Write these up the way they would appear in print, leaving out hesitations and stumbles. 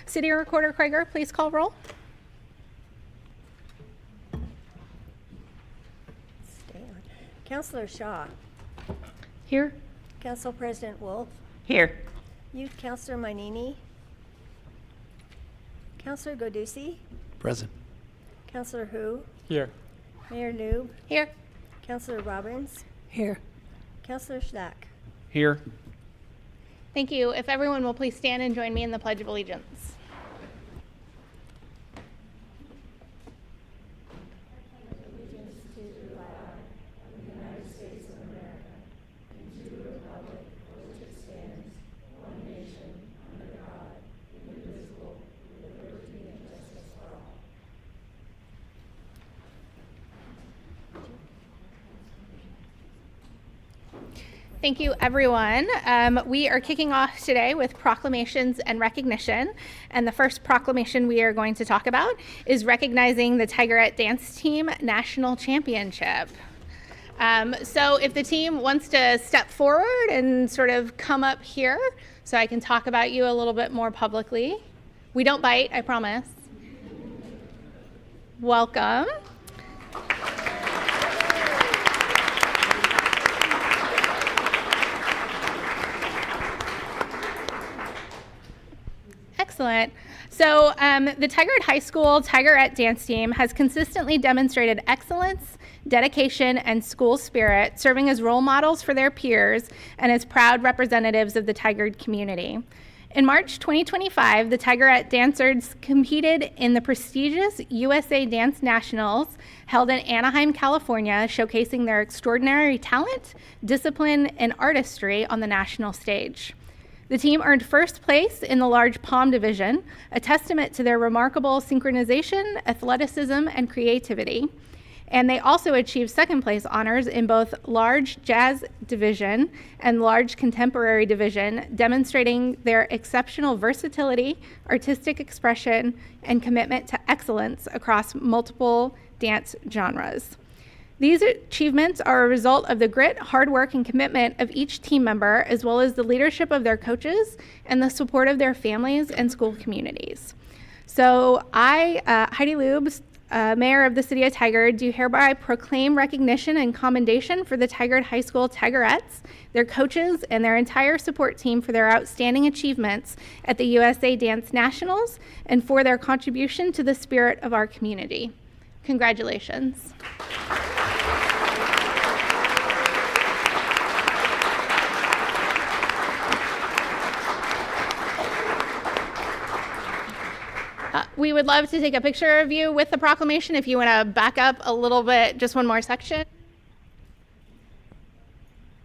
City Recorder Krieger, please call roll. Councilor Shaw. Here. Council President Wolf. Here. Youth Councilor Mainini. Councilor Godusi. Present. Councilor Hu. Here. Mayor Noob. Here. Councilor Robbins. Here. Councilor Schnack. Here. Thank you. If everyone will please stand and join me in the Pledge of Allegiance. Thank you, everyone. We are kicking off today with proclamations and recognition. And the first proclamation we are going to talk about is recognizing the Tigerette Dance Team National Championship. So if the team wants to step forward and sort of come up here so I can talk about you a little bit more publicly. We don't bite, I promise. Welcome. Excellent. So the Tigerette High School Tigerette Dance Team has consistently demonstrated excellence, dedication, and school spirit, serving as role models for their peers and as proud representatives of the Tigard community. In March 2025, the Tigerette dancers competed in the prestigious USA Dance Nationals held in Anaheim, California, showcasing their extraordinary talent, discipline, and artistry on the national stage. The team earned first place in the large palm division, a testament to their remarkable synchronization, athleticism, and creativity. And they also achieved second place honors in both large jazz division and large contemporary division, demonstrating their exceptional versatility, artistic expression, and commitment to excellence across multiple dance genres. These achievements are a result of the grit, hard work, and commitment of each team member, as well as the leadership of their coaches and the support of their families and school communities. So I, Heidi Lubes, Mayor of the City of Tigard, do hereby proclaim recognition and commendation for the Tigard High School Tigerettes, their coaches, and their entire support team for their outstanding achievements at the USA Dance Nationals and for their contribution to the spirit of our community. Congratulations. We would love to take a picture of you with the proclamation if you want to back up a little bit, just one more section.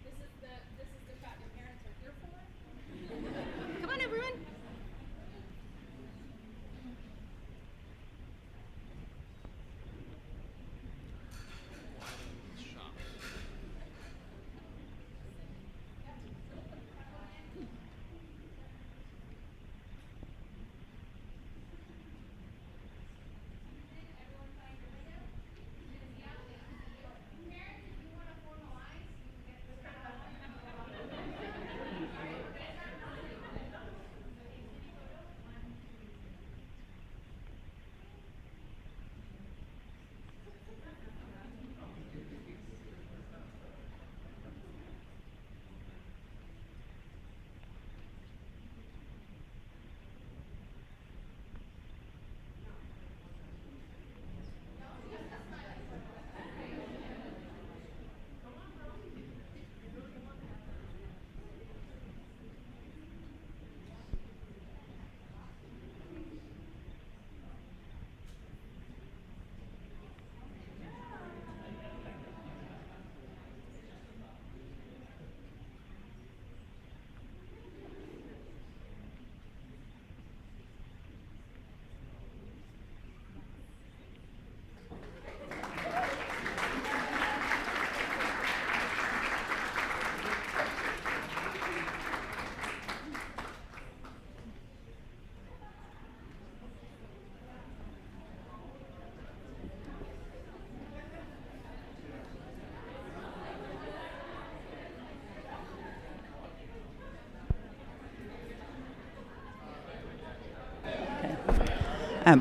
This is the shot your parents are here for. Come on, everyone.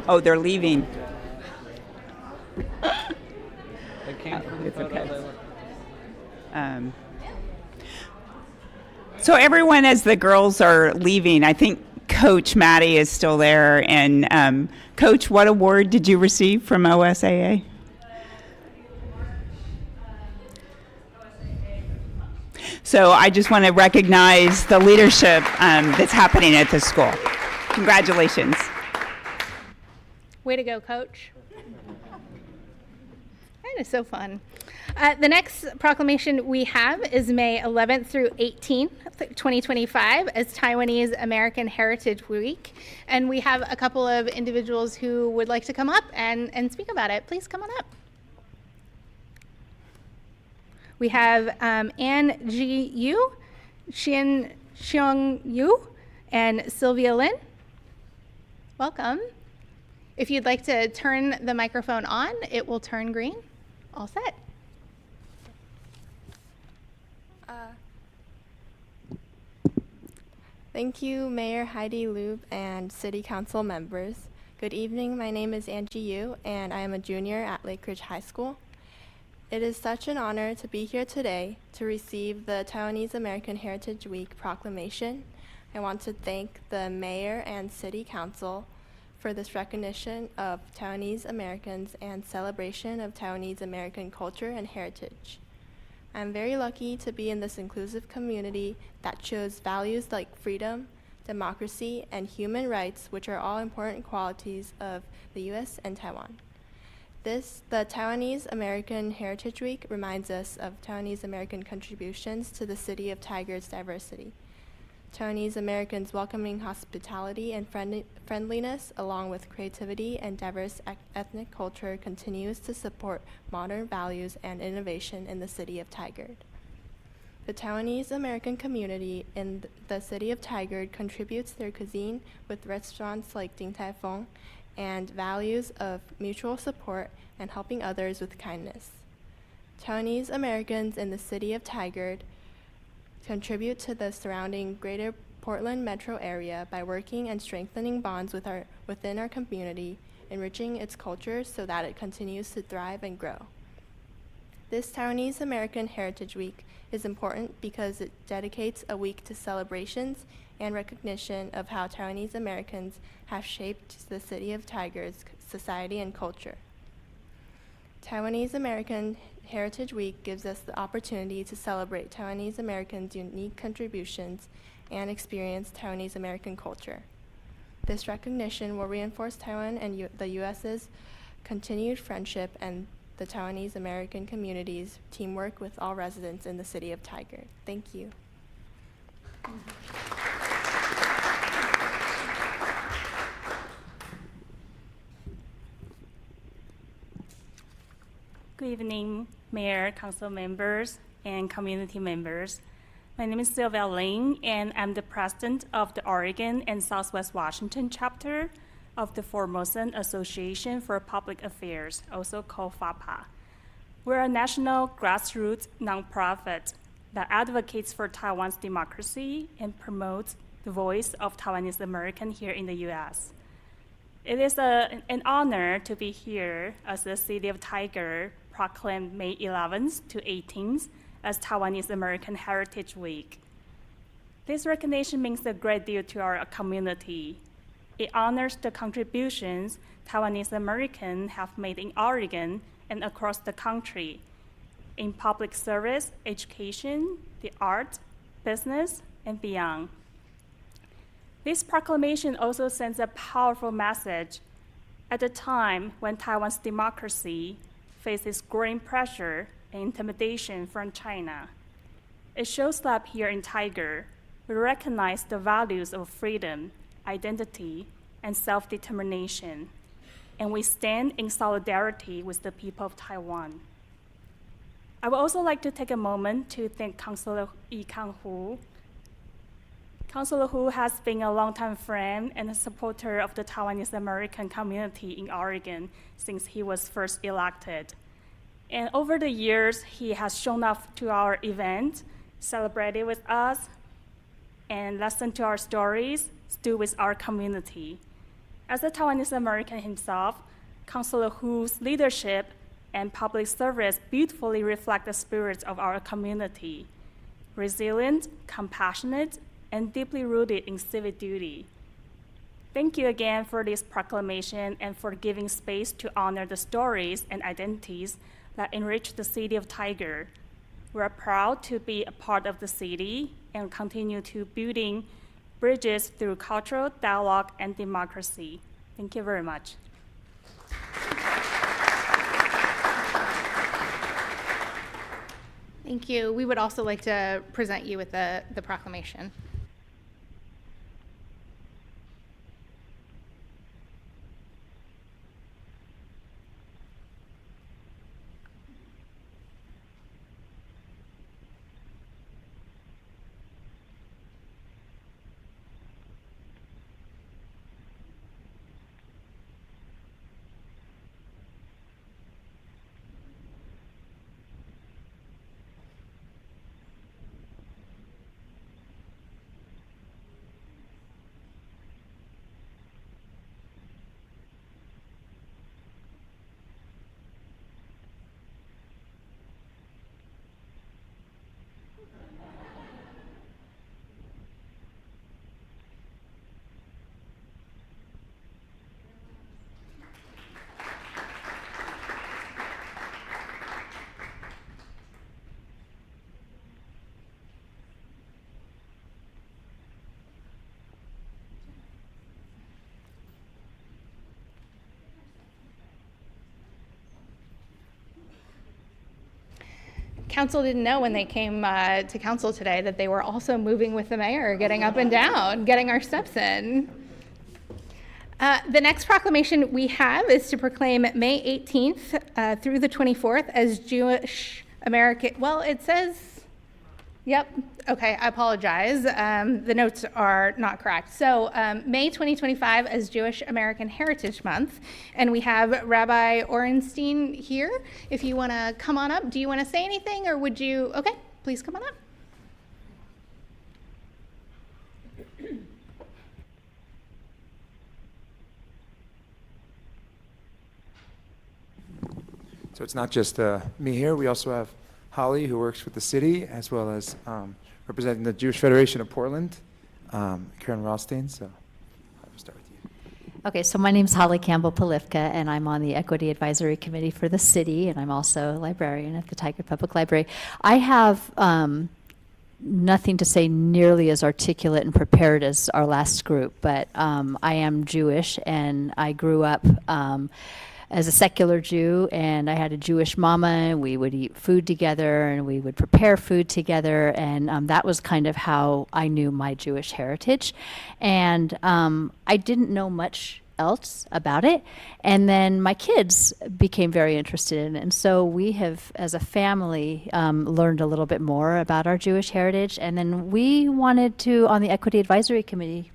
Oh, they're leaving. They came from the It's photo. okay. They look- So everyone, as the girls are leaving, I think Coach Maddie is still there. And Coach, what award did you receive from OSAA? So I just want to recognize the leadership that's happening at the school. Congratulations. Way to go, Coach. That is so fun. The next proclamation we have is May 11th through 18th, 2025, as Taiwanese American Heritage Week. And we have a couple of individuals who would like to come up and speak about it. Please come on up. We have Ann Ji Yu, Xian Xiong Yu, and Sylvia Lin. Welcome. If you'd like to turn the microphone on, it will turn green. All set. Thank you, Mayor Heidi Lube and City Council members. Good evening, my name is Angie Yu, and I am a junior at Lake Ridge High School. It is such an honor to be here today to receive the Taiwanese American Heritage Week proclamation. I want to thank the Mayor and City Council for this recognition of Taiwanese Americans and celebration of Taiwanese American culture and heritage. I'm very lucky to be in this inclusive community that shows values like freedom, democracy, and human rights, which are all important qualities of the U.S. and Taiwan. The Taiwanese American Heritage Week reminds us of Taiwanese American contributions to the city of Tigard's diversity. Taiwanese Americans' welcoming hospitality and friendliness, along with creativity and diverse ethnic culture, continues to support modern values and innovation in the city of Tigard. The Taiwanese American community in the city of Tigard contributes their cuisine with restaurants like Din Tai Fung and values of mutual support and helping others with kindness. Taiwanese Americans in the city of Tigard contribute to the surrounding greater Portland metro area by working and strengthening bonds within our community, enriching its culture so that it continues to thrive and grow. This Taiwanese American Heritage Week is important because it dedicates a week to celebrations and recognition of how Taiwanese Americans have shaped the city of Tigard's society and culture. Taiwanese American Heritage Week gives us the opportunity to celebrate Taiwanese Americans' unique contributions and experience Taiwanese American culture. This recognition will reinforce Taiwan and the U.S.'s continued friendship and the Taiwanese American community's teamwork with all residents in the city of Tigard. Thank you. Good evening, Mayor, Council members, and community members. My name is Sylvia Lin, and I'm the president of the Oregon and Southwest Washington chapter of the Formosan Association for Public Affairs, also called FAPA. We're a national grassroots nonprofit that advocates for Taiwan's democracy and promotes the voice of Taiwanese American here in the U.S. It is an honor to be here as the City of Tigard proclaimed May 11th to 18th as Taiwanese American Heritage Week. This recognition means a great deal to our community. It honors the contributions Taiwanese Americans have made in Oregon and across the country in public service, education, the arts, business, and beyond. This proclamation also sends a powerful message at a time when Taiwan's democracy faces growing pressure and intimidation from China. It shows that here in Tigard, we recognize the values of freedom, identity, and self-determination, and we stand in solidarity with the people of Taiwan. I would also like to take a moment to thank Councilor Yi Kang-hu. Councilor Hu has been a longtime friend and a supporter of the Taiwanese American community in Oregon since he was first elected. And over the years, he has shown up to our event, celebrated with us, and listened to our stories, stood with our community. As a Taiwanese American himself, Councilor Hu's leadership and public service beautifully reflect the spirit of our community: resilient, compassionate, and deeply rooted in civic duty. Thank you again for this proclamation and for giving space to honor the stories and identities that enrich the city of Tiger. We're proud to be a part of the city and continue to building bridges through cultural dialogue and democracy. Thank you very much. Thank you. We would also like to present you with the proclamation. Council didn't know when they came to council today that they were also moving with the mayor, getting up and down, getting our steps in. The next proclamation we have is to proclaim May 18th through the 24th as Jewish American, well, it says, yep, okay, I apologize. The notes are not correct. So May 2025 as Jewish American Heritage Month, and we have Rabbi Orenstein here. If you want to come on up, do you want to say anything, or would you, okay, please come on up. So it's not just me here. We also have Holly, who works with the city, as well as representing the Jewish Federation of Portland, Karen Rothstein. So I'll start with you. Okay, so my name's Holly Campbell-Polifka, and I'm on the Equity Advisory Committee for the city, and I'm also a librarian at the Tigard Public Library. I have nothing to say nearly as articulate and prepared as our last group, but I am Jewish, and I grew up as a secular Jew, and I had a Jewish mama, and we would eat food together, and we would prepare food together, and that was kind of how I knew my Jewish heritage. And I didn't know much else about it, and then my kids became very interested in it, and so we have, as a family, learned a little bit more about our Jewish heritage, and then we wanted to, on the Equity Advisory Committee,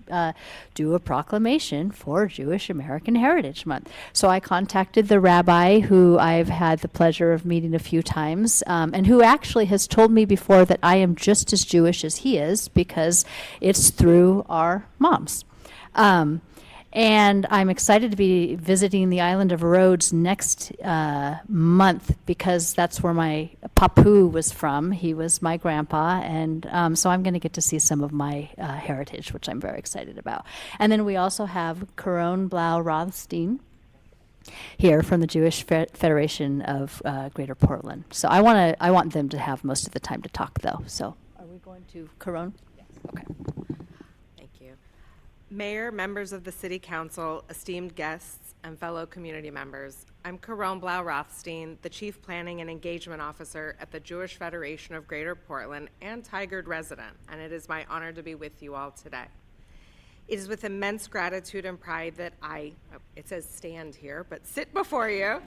do a proclamation for Jewish American Heritage Month. So I contacted the rabbi, who I've had the pleasure of meeting a few times, and who actually has told me before that I am just as Jewish as he is, because it's through our moms. And I'm excited to be visiting the island of Rhodes next month, because that's where my papu was from. He was my grandpa, and so I'm going to get to see some of my heritage, which I'm very excited about. And then we also have Caron Blau Rothstein here from the Jewish Federation of Greater Portland. So I want them to have most of the time to talk, though. So are we going to Caron? Yes. Okay. Mayor, members of the City Council, esteemed guests, and fellow community members, I'm Caron Blau Rothstein, the Chief Planning and Engagement Officer at the Jewish Federation of Greater Portland and Tigard resident, and it is my honor to be with you all today. It is with immense gratitude and pride that it says stand here, but sit before you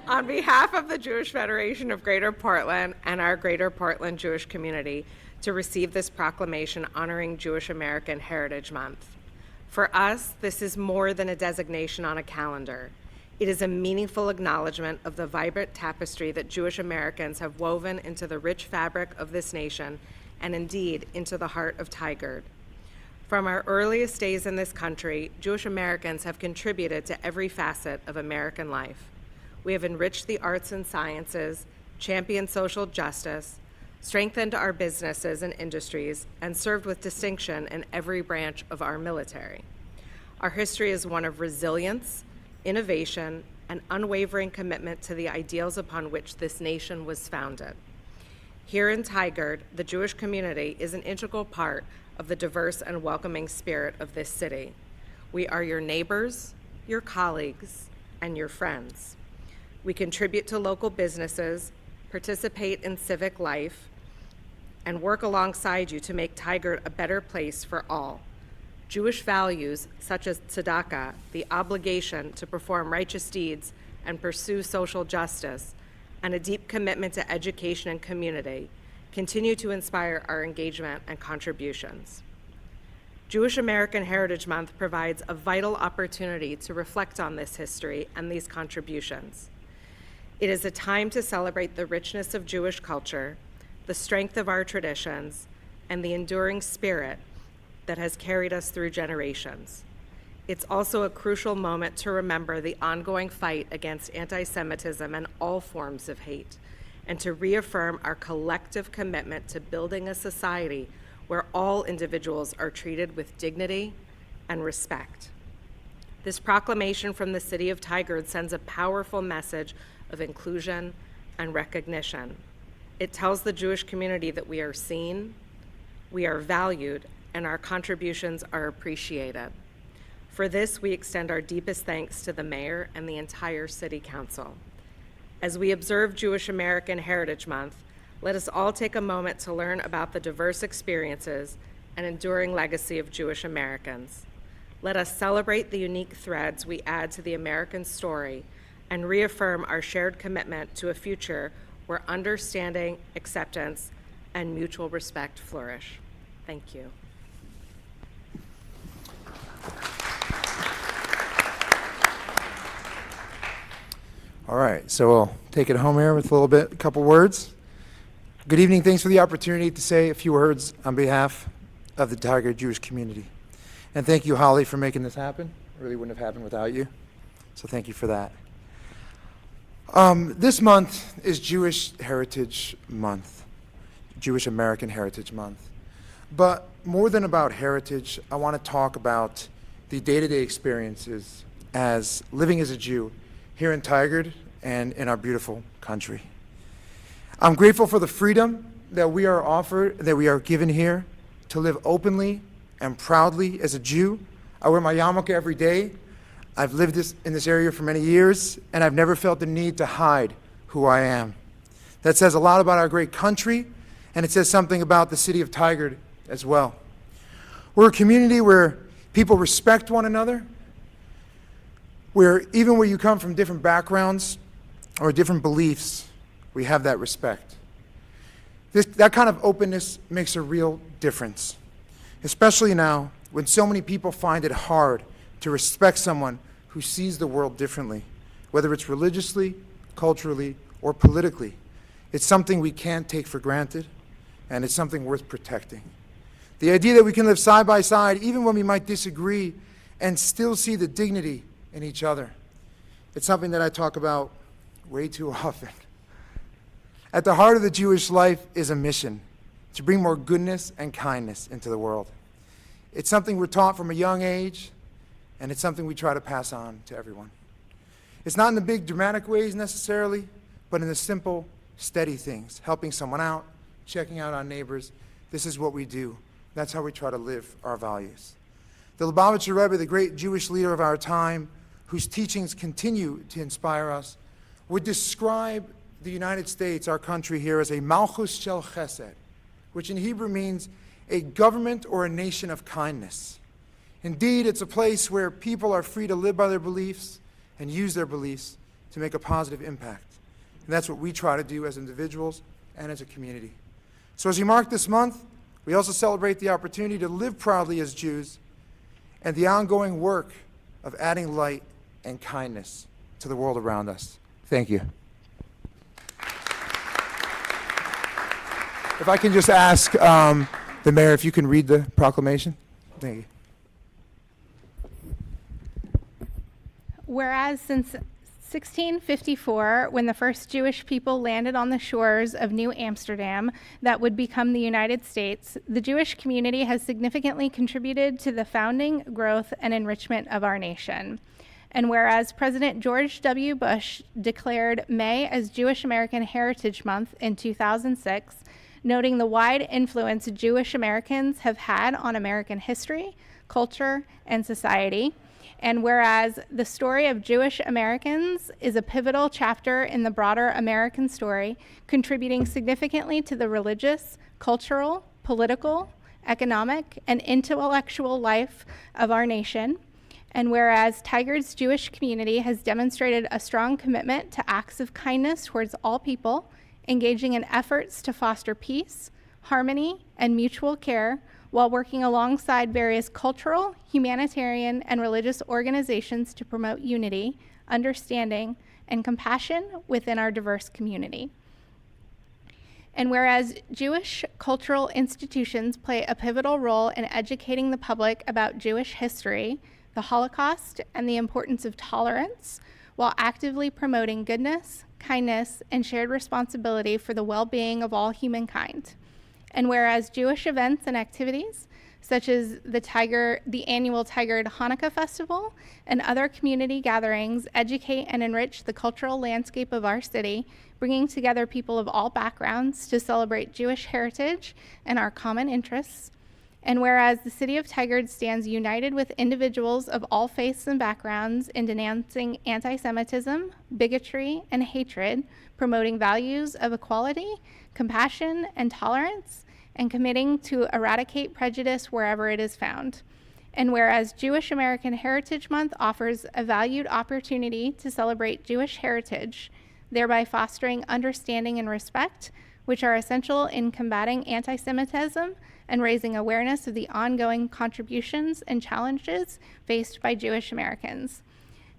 on behalf of the Jewish Federation of Greater Portland and our Greater Portland Jewish community to receive this proclamation honoring Jewish American Heritage Month. For us, this is more than a designation on a calendar. It is a meaningful acknowledgement of the vibrant tapestry that Jewish Americans have woven into the rich fabric of this nation, and indeed into the heart of Tigard. From our earliest days in this country, Jewish Americans have contributed to every facet of American life. We have enriched the arts and sciences, championed social justice, strengthened our businesses and industries, and served with distinction in every branch of our military. Our history is one of resilience, innovation, and unwavering commitment to the ideals upon which this nation was founded. Here in Tigard, the Jewish community is an integral part of the diverse and welcoming spirit of this city. We are your neighbors, your colleagues, and your friends. We contribute to local businesses, participate in civic life, and work alongside you to make Tigard a better place for all. Jewish values such as tzedakah, the obligation to perform righteous deeds and pursue social justice, and a deep commitment to education and community continue to inspire our engagement and contributions. Jewish American Heritage Month provides a vital opportunity to reflect on this history and these contributions. It is a time to celebrate the richness of Jewish culture, the strength of our traditions, and the enduring spirit that has carried us through generations. It's also a crucial moment to remember the ongoing fight against anti-Semitism and all forms of hate, and to reaffirm our collective commitment to building a society where all individuals are treated with dignity and respect. This proclamation from the City of Tigard sends a powerful message of inclusion and recognition. It tells the Jewish community that we are seen, we are valued, and our contributions are appreciated. For this, we extend our deepest thanks to the mayor and the entire city council. As we observe Jewish American Heritage Month, let us all take a moment to learn about the diverse experiences and enduring legacy of Jewish Americans. Let us celebrate the unique threads we add to the American story and reaffirm our shared commitment to a future where understanding, acceptance, and mutual respect flourish. Thank you. All right, so we'll take it home here with a couple words. Good evening. Thanks for the opportunity to say a few words on behalf of the Tigard Jewish community. And thank you, Holly, for making this happen. It really wouldn't have happened without you. So thank you for that. This month is Jewish Heritage Month, Jewish American Heritage Month. But more than about heritage, I want to talk about the day-to-day experiences as living as a Jew here in Tigard and in our beautiful country. I'm grateful for the freedom that we are offered, that we are given here to live openly and proudly as a Jew. I wear my yarmulke every day. I've lived in this area for many years, and I've never felt the need to hide who I am. That says a lot about our great country, and it says something about the city of Tigard as well. We're a community where people respect one another, where even where you come from different backgrounds or different beliefs, we have that respect. That kind of openness makes a real difference, especially now when so many people find it hard to respect someone who sees the world differently, whether it's religiously, culturally, or politically. It's something we can't take for granted, and it's something worth protecting. The idea that we can live side by side, even when we might disagree, and still see the dignity in each other. It's something that I talk about way too often. At the heart of the Jewish life is a mission to bring more goodness and kindness into the world. It's something we're taught from a young age, and it's something we try to pass on to everyone. It's not in the big dramatic ways necessarily, but in the simple, steady things, helping someone out, checking out our neighbors. This is what we do. That's how we try to live our values. The Lubavitcher Rebbe, the great Jewish leader of our time, whose teachings continue to inspire us, would describe the United States, our country here, as a Malchus Shel Chesed, which in Hebrew means a government or a nation of kindness. Indeed, it's a place where people are free to live by their beliefs and use their beliefs to make a positive impact. And that's what we try to do as individuals and as a community. So as we mark this month, we also celebrate the opportunity to live proudly as Jews and the ongoing work of adding light and kindness to the world around us. Thank you. If I can just ask the mayor if you can read the proclamation. Thank you. Whereas since 1654, when the first Jewish people landed on the shores of New Amsterdam that would become the United States, the Jewish community has significantly contributed to the founding, growth, and enrichment of our nation. And whereas President George W. Bush declared May as Jewish American Heritage Month in 2006, noting the wide influence Jewish Americans have had on American history, culture, and society. And whereas the story of Jewish Americans is a pivotal chapter in the broader American story, contributing significantly to the religious, cultural, political, economic, and intellectual life of our nation. And whereas Tigard's Jewish community has demonstrated a strong commitment to acts of kindness towards all people, engaging in efforts to foster peace, harmony, and mutual care, while working alongside various cultural, humanitarian, and religious organizations to promote unity, understanding, and compassion within our diverse community. And whereas Jewish cultural institutions play a pivotal role in educating the public about Jewish history, the Holocaust, and the importance of tolerance, while actively promoting goodness, kindness, and shared responsibility for the well-being of all humankind. And whereas Jewish events and activities, such as the annual Tigard Hanukkah Festival and other community gatherings, educate and enrich the cultural landscape of our city, bringing together people of all backgrounds to celebrate Jewish heritage and our common interests. And whereas the city of Tigard stands united with individuals of all faiths and backgrounds in denouncing anti-Semitism, bigotry, and hatred, promoting values of equality, compassion, and tolerance, and committing to eradicate prejudice wherever it is found. And whereas Jewish American Heritage Month offers a valued opportunity to celebrate Jewish heritage, thereby fostering understanding and respect, which are essential in combating anti-Semitism and raising awareness of the ongoing contributions and challenges faced by Jewish Americans.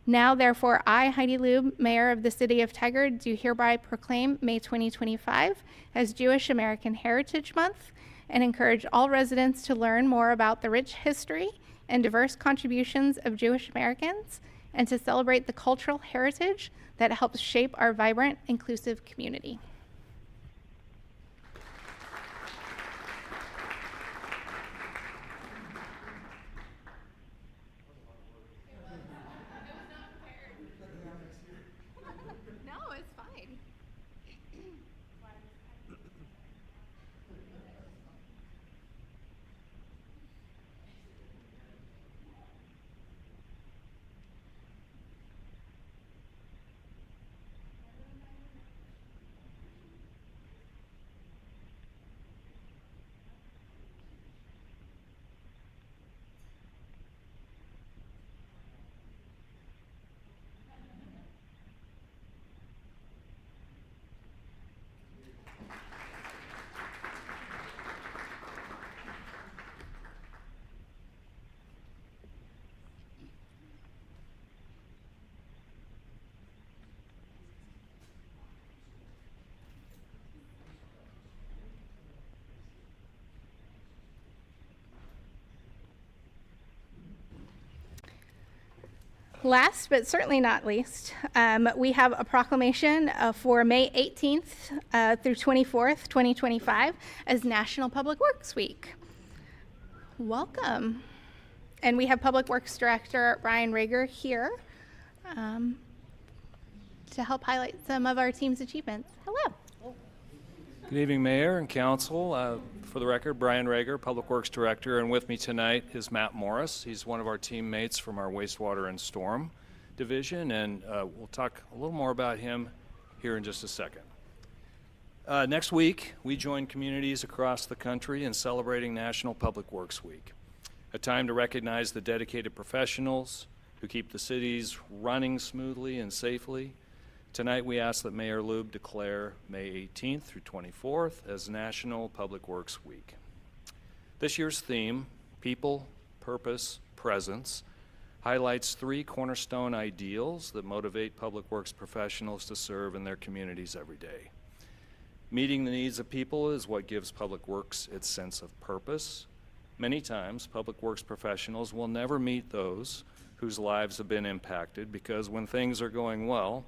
Now, therefore, I, Heidi Lube, Mayor of the City of Tigard, do hereby proclaim May 2025 as Jewish American Heritage Month and encourage all residents to learn more about the rich history and diverse contributions of Jewish Americans and to celebrate the cultural heritage that helps shape our vibrant, inclusive community. No, it's fine. Last, but certainly not least, we have a proclamation for May 18th through 24th, 2025 as National Public Works Week. Welcome. And we have Public Works Director Brian Rager here to help highlight some of our team's achievements. Hello. Good evening, Mayor and Council. For the record, Brian Rager, Public Works Director, and with me tonight is Matt Morris. He's one of our teammates from our Wastewater and Storm Division, and we'll talk a little more about him here in just a second. Next week, we join communities across the country in celebrating National Public Works Week, a time to recognize the dedicated professionals who keep the cities running smoothly and safely. Tonight, we ask that Mayor Lube declare May 18th through 24th as National Public Works Week. This year's theme, People, Purpose, Presence, highlights three cornerstone ideals that motivate public works professionals to serve in their communities every day. Meeting the needs of people is what gives public works its sense of purpose. Many times, public works professionals will never meet those whose lives have been impacted, because when things are going well,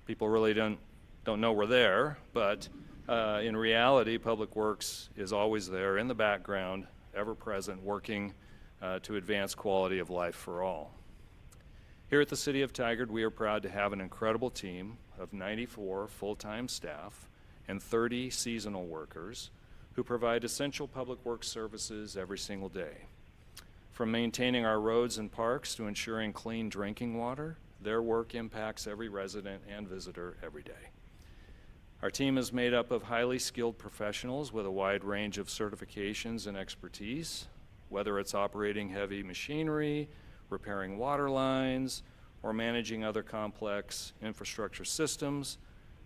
people really don't know we're there, but in reality, Public Works is always there in the background, ever present, working to advance quality of life for all. Here at the City of Tigard, we are proud to have an incredible team of 94 full-time staff and 30 seasonal workers who provide essential public works services every single day. From maintaining our roads and parks to ensuring clean drinking water, their work impacts every resident and visitor every day. Our team is made up of highly skilled professionals with a wide range of certifications and expertise, whether it's operating heavy machinery, repairing water lines, or managing other complex infrastructure systems.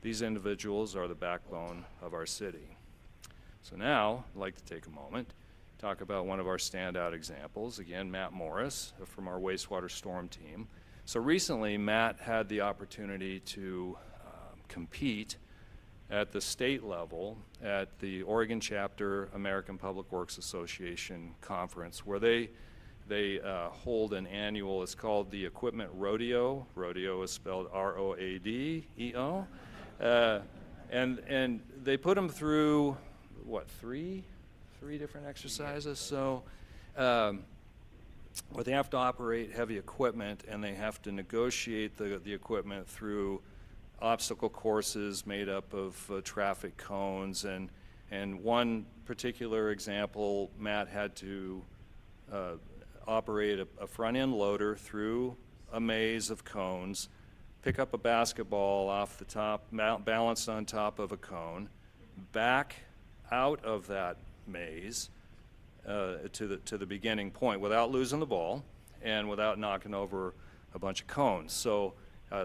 These individuals are the backbone of our city. So now, I'd like to take a moment to talk about one of our standout examples. Again, Matt Morris from our wastewater storm team. So recently, Matt had the opportunity to compete at the state level at the Oregon Chapter American Public Works Association conference, where they hold an annual, it's called the Equipment Rodeo. Rodeo is spelled R-O-A-D-E-O. And they put them through, what, three different exercises? So where they have to operate heavy equipment, and they have to negotiate the equipment through obstacle courses made up of traffic cones. And one particular example, Matt had to operate a front-end loader through a maze of cones, pick up a basketball off the top, balanced on top of a cone, back out of that maze to the beginning point without losing the ball and without knocking over a bunch of cones. So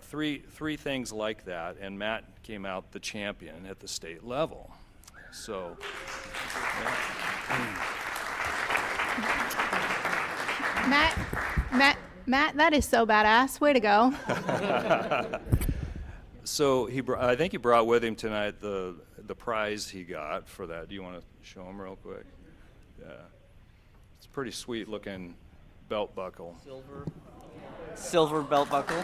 three things like that, and Matt came out the champion at the state level. So Matt, that is so badass. Way to go. So I think he brought with him tonight the prize he got for that. Do you want to show him real quick? Yeah, it's a pretty sweet looking belt buckle. Silver belt buckle.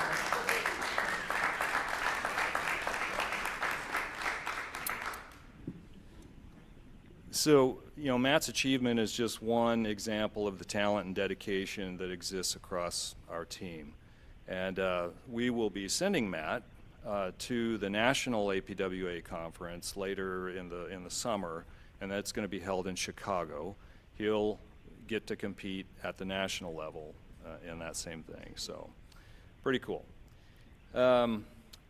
So, Matt's achievement is just one example of the talent and dedication that exists across our team. And we will be sending Matt to the National APWA conference later in the summer, and that's going to be held in Chicago. He'll get to compete at the national level in that same thing. So, pretty cool.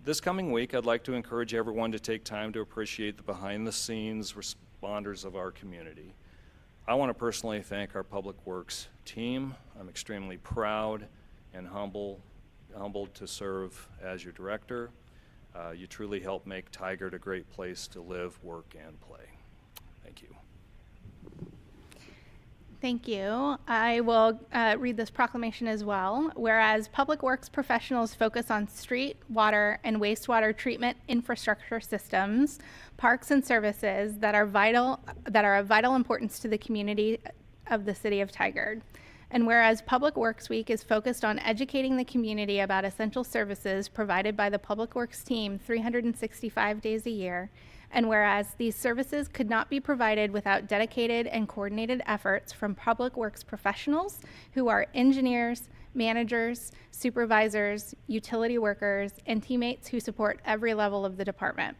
This coming week, I'd like to encourage everyone to take time to appreciate the behind-the-scenes responders of our community. I want to personally thank our Public Works team. I'm extremely proud and humbled to serve as your director. You truly help make Tigard a great place to live, work, and play. Thank you. Thank you. I will read this proclamation as well. Whereas Public Works professionals focus on street, water, and wastewater treatment infrastructure systems, parks, and services that are of vital importance to the community of the City of Tigard. And whereas Public Works Week is focused on educating the community about essential services provided by the Public Works team 365 days a year, and whereas these services could not be provided without dedicated and coordinated efforts from Public Works professionals who are engineers, managers, supervisors, utility workers, and teammates who support every level of the department.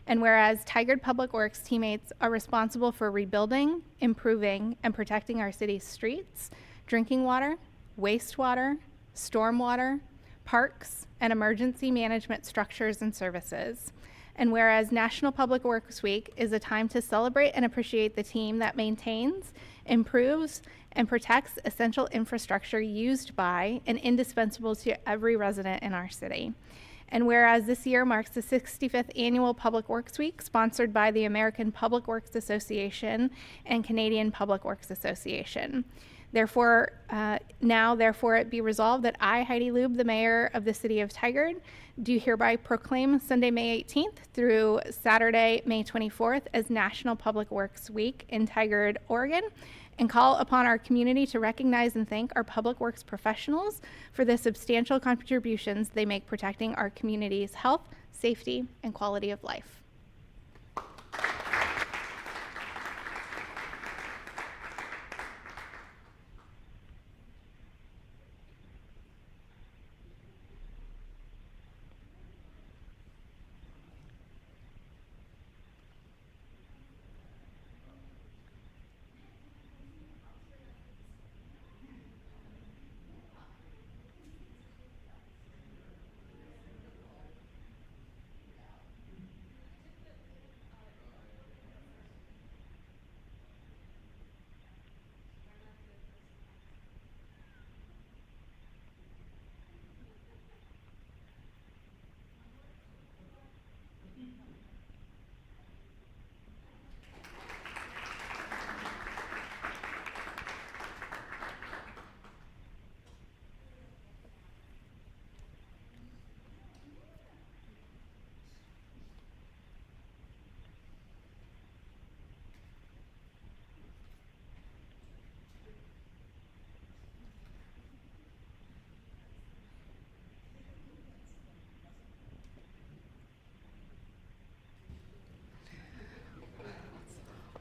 And whereas Tigard Public Works teammates are responsible for rebuilding, improving, and protecting our city's streets, drinking water, wastewater, stormwater, parks, and emergency management structures and services. And whereas National Public Works Week is a time to celebrate and appreciate the team that maintains, improves, and protects essential infrastructure used by and indispensable to every resident in our city. And whereas this year marks the 65th Annual Public Works Week, sponsored by the American Public Works Association and Canadian Public Works Association. Therefore, therefore it be resolved that I, Heidi Lube, the mayor of the City of Tigard, do hereby proclaim Sunday, May 18th through Saturday, May 24th as National Public Works Week in Tigard, Oregon, and call upon our community to recognize and thank our public works professionals for the substantial contributions they make protecting our community's health, safety, and quality of life.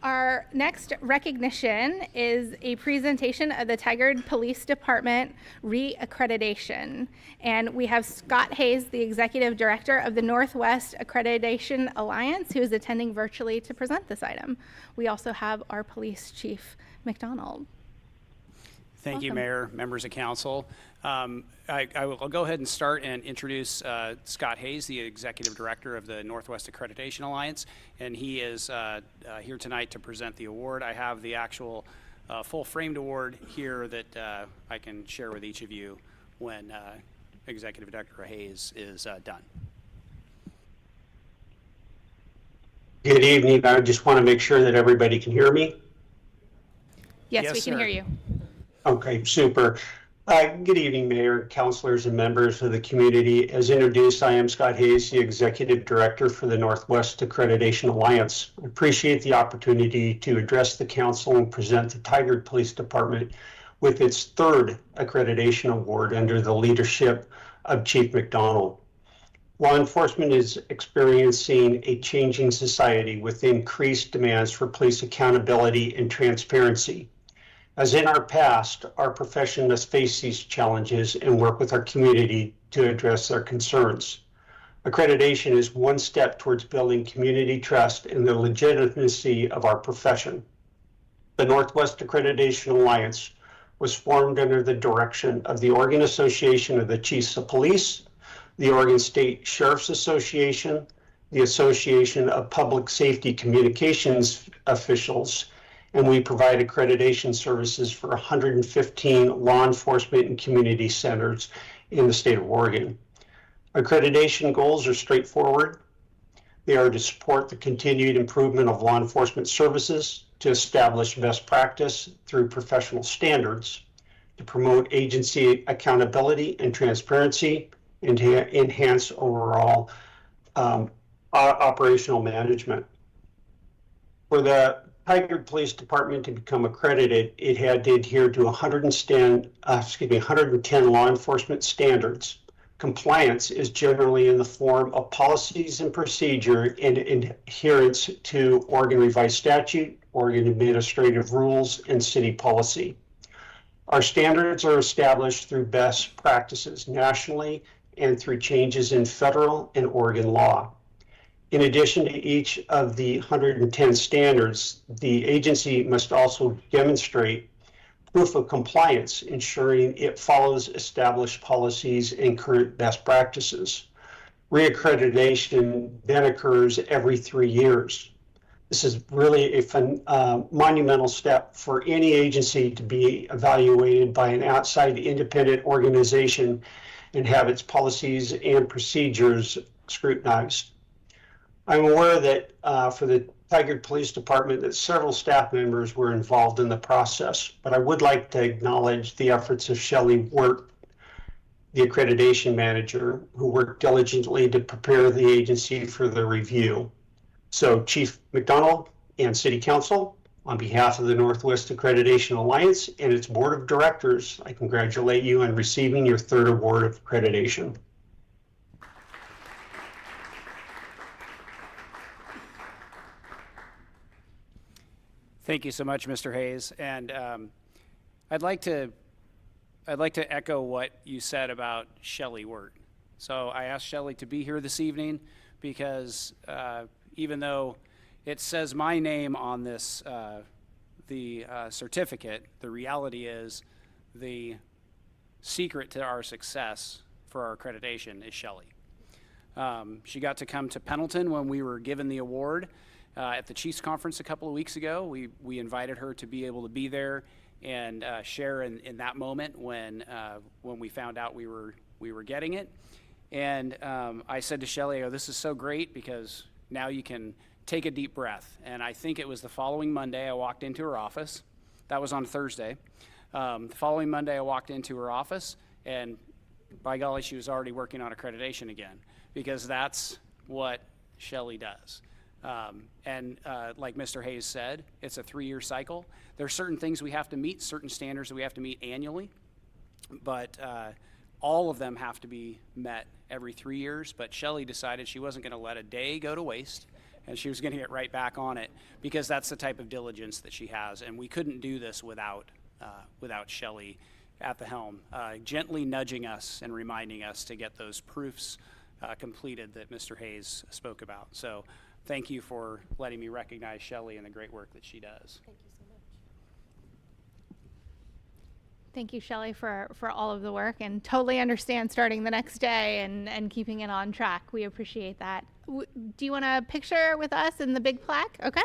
Our next recognition is a presentation of the Tigard Police Department re-accreditation. And we have Scott Hayes, the Executive Director of the Northwest Accreditation Alliance, who is attending virtually to present this item. We also have our Police Chief McDonald. Thank you, Welcome. Mayor, members of council. I'll go ahead and start and introduce Scott Hayes, the Executive Director of the Northwest Accreditation Alliance, and he is here tonight to present the award. I have the actual full framed award here that I can share with each of you when Executive Director Hayes is done. Good evening. I just want to make sure that everybody can hear me. Yes, Yes, we can sir. hear you. Okay, super. Good evening, Mayor, councilors, and members of the community. As introduced, I am Scott Hayes, the Executive Director for the Northwest Accreditation Alliance. I appreciate the opportunity to address the council and present the Tigard Police Department with its third accreditation award under the leadership of Chief McDonald. Law enforcement is experiencing a changing society with increased demands for police accountability and transparency. As in our past, our profession must face these challenges and work with our community to address their concerns. Accreditation is one step towards building community trust in the legitimacy of our profession. The Northwest Accreditation Alliance was formed under the direction of the Oregon Association of the Chiefs of Police, the Oregon State Sheriff's Association, the Association of Public Safety Communications Officials, and we provide accreditation services for 115 law enforcement and community centers in the state of Oregon. Accreditation goals are straightforward. They are to support the continued improvement of law enforcement services, to establish best practice through professional standards, to promote agency accountability and transparency, and to enhance overall operational management. For the Tigard Police Department to become accredited, it had to adhere to 110 law enforcement standards. Compliance is generally in the form of policies and procedure and adherence to Oregon Revised Statute, Oregon Administrative Rules, and city policy. Our standards are established through best practices nationally and through changes in federal and Oregon law. In addition to each of the 110 standards, the agency must also demonstrate proof of compliance, ensuring it follows established policies and current best practices. Reaccreditation then occurs every 3 years. This is really a monumental step for any agency to be evaluated by an outside independent organization and have its policies and procedures scrutinized. I'm aware that for the Tigard Police Department that several staff members were involved in the process, but I would like to acknowledge the efforts of Shelley Wirt, the accreditation manager, who worked diligently to prepare the agency for the review. So Chief McDonald and City Council, On behalf of the Northwest Accreditation Alliance and its board of directors, I congratulate you on receiving your third award of accreditation. Thank you so much, Mr. Hayes. And I'd like to echo what you said about Shelley Wirt. So I asked Shelley to be here this evening because even though it says my name on this the certificate, the reality is the secret to our success for our accreditation is Shelley. She got to come to Pendleton when we were given the award at the Chiefs Conference a couple of weeks ago. We invited her to be able to be there and share in that moment when we found out we were getting it. And I said to Shelley, "Oh, this is so great because now you can take a deep breath." And I think it was the following Monday I walked into her office. That was on Thursday. The following Monday I walked into her office, and by golly, she was already working on accreditation again, because that's what Shelley does. Like Mr. Hayes said, it's a 3-year cycle. There are certain things we have to meet, certain standards that we have to meet annually, but all of them have to be met every 3 years. But Shelley decided she wasn't going to let a day go to waste, and she was going to get right back on it, because that's the type of diligence that she has. And we couldn't do this without Shelley at the helm, gently nudging us and reminding us to get those proofs completed that Mr. Hayes spoke about. So thank you for letting me recognize Shelley and the great work that she does. Thank you so much. Thank you, Shelley, for all of the work, and totally understand starting the next day and keeping it on track. We appreciate that. Do you want a picture with us in the big plaque? Okay.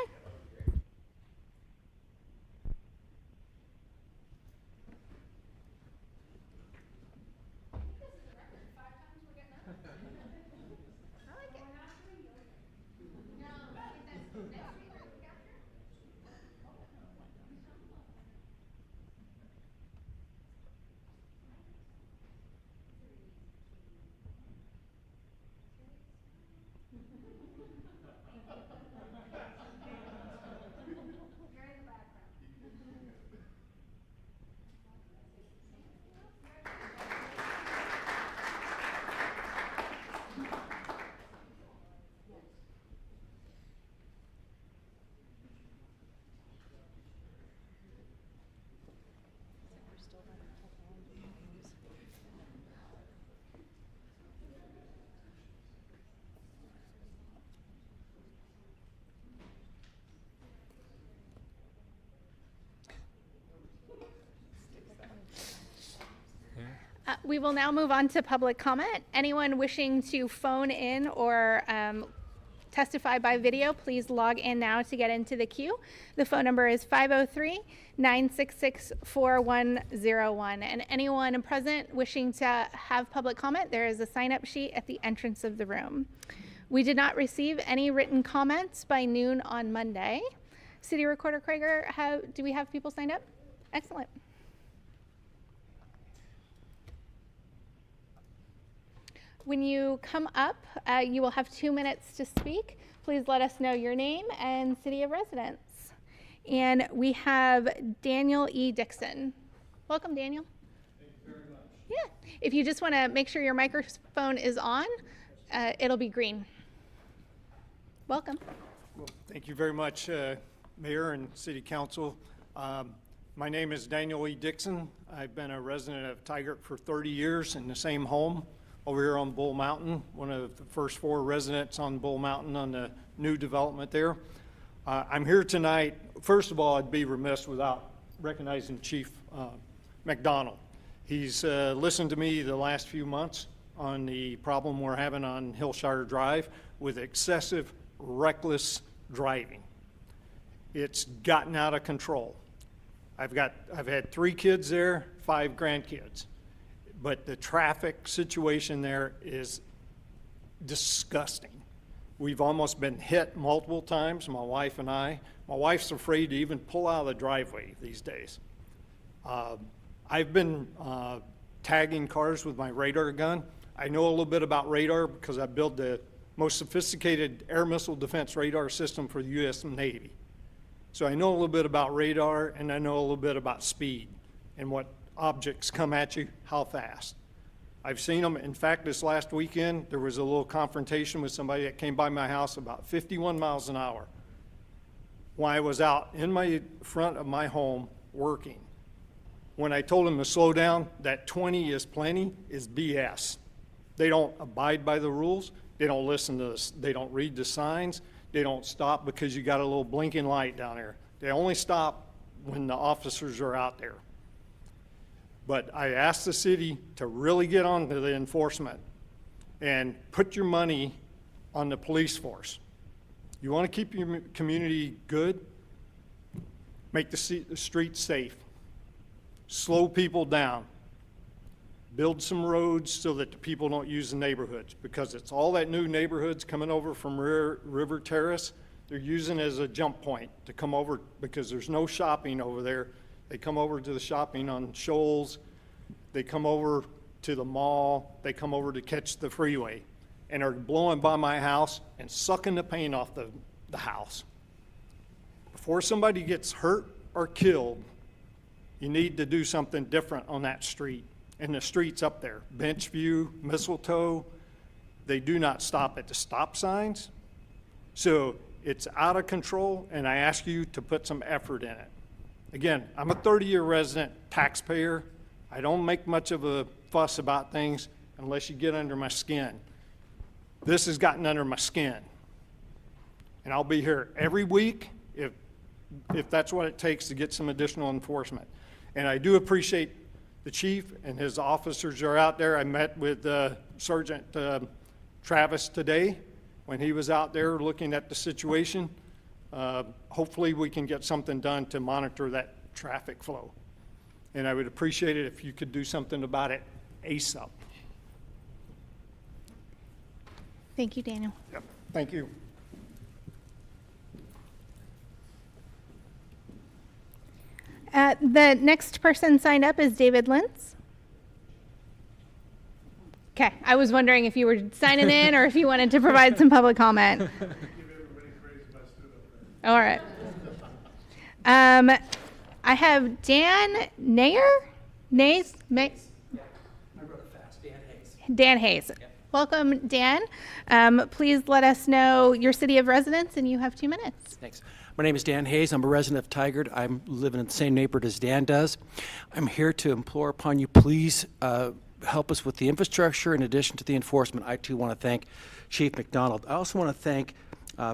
We will now move on to public comment. Anyone wishing to phone in or testify by video, please log in now to get into the queue. The phone number is 503-966-4101. And anyone present wishing to have public comment, there is a sign-up sheet at the entrance of the room. We did not receive any written comments by noon on Monday. City Recorder Krager, do we have people signed up? Excellent. When you come up, you will have 2 minutes to speak. Please let us know your name and city of residence. And we have Daniel E. Dixon. Welcome, Daniel. Thank you very much. Yeah. If you just want to make sure your microphone is on, it'll be green. Welcome. Well, thank you very much, Mayor and City Council. My name is Daniel E. Dixon. I've been a resident of Tigard for 30 years in the same home over here on Bull Mountain, one of the first 4 residents on Bull Mountain on the new development there. I'm here tonight. First of all, I'd be remiss without recognizing Chief McDonald. He's listened to me the last few months on the problem we're having on Hillshire Drive with excessive, reckless driving. It's gotten out of control. I've had 3 kids there, 5 grandkids. But the traffic situation there is disgusting. We've almost been hit multiple times, my wife and I. My wife's afraid to even pull out of the driveway these days. I've been tagging cars with my radar gun. I know a little bit about radar because I built the most sophisticated air missile defense radar system for the U.S. Navy. So I know a little bit about radar, and I know a little bit about speed and what objects come at you, how fast. I've seen them. In fact, this last weekend, there was a little confrontation with somebody that came by my house about 51 miles an hour while I was out in my front of my home working. When I told them to slow down, that 20 is plenty is BS. They don't abide by the rules. They don't listen to this. They don't read the signs. They don't stop because you got a little blinking light down there. They only stop when the officers are out there. But I asked the city to really get on to the enforcement and put your money on the police force. You want to keep your community good? Make the streets safe. Slow people down. Build some roads so that the people don't use the neighborhoods, because it's all that new neighborhoods coming over from River Terrace. They're using it as a jump point to come over because there's no shopping over there. They come over to the shopping on Shoals. They come over to the mall. They come over to catch the freeway and are blowing by my house and sucking the paint off the house. Before somebody gets hurt or killed, you need to do something different on that street. And the streets up there, Benchview, Mistletoe, they do not stop at the stop signs. So it's out of control, and I ask you to put some effort in it. Again, I'm a 30-year resident taxpayer. I don't make much of a fuss about things unless you get under my skin. This has gotten under my skin. And I'll be here every week if that's what it takes to get some additional enforcement. And I do appreciate the chief and his officers are out there. I met with Sergeant Travis today when he was out there looking at the situation. Hopefully we can get something done to monitor that traffic flow. And I would appreciate it if you could do something about it ASAP. Thank you, Daniel. Yep. Thank you. The next person signed up is David Lentz. Okay, I was wondering if you were signing in or if you wanted to provide some public comment. All right. I have Dan Nayer? Nays? I wrote it fast. Dan Hayes. Dan Hayes. Yep. Welcome, Dan. Please let us know your city of residence, and you have 2 minutes. Thanks. My name is Dan Hayes. I'm a resident of Tigard. I'm living in the same neighborhood as Dan does. I'm here to implore upon you, please help us with the infrastructure in addition to the enforcement. I too want to thank Chief McDonald. I also want to thank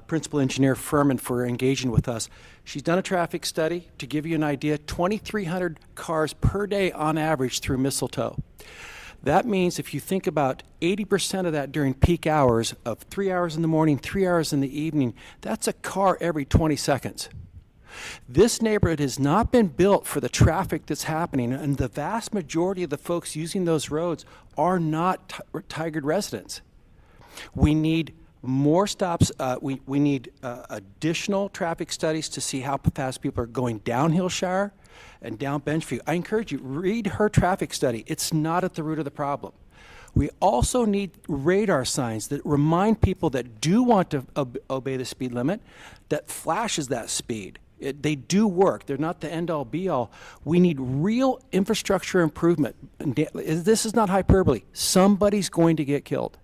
Principal Engineer Furman for engaging with us. She's done a traffic study. To give you an idea, 2,300 cars per day on average through Mistletoe. That means if you think about 80% of that during peak hours of 3 hours in the morning, 3 hours in the evening, that's a car every 20 seconds. This neighborhood has not been built for the traffic that's happening, and the vast majority of the folks using those roads are not Tigard residents. We need more stops. We need additional traffic studies to see how fast people are going down Hillshire and down Benchview. I encourage you, read her traffic study. It's not at the root of the problem. We also need radar signs that remind people that do want to obey the speed limit, that flashes that speed. They do work. They're not the end-all, be-all. We need real infrastructure improvement. This is not hyperbole. Somebody's going to get killed.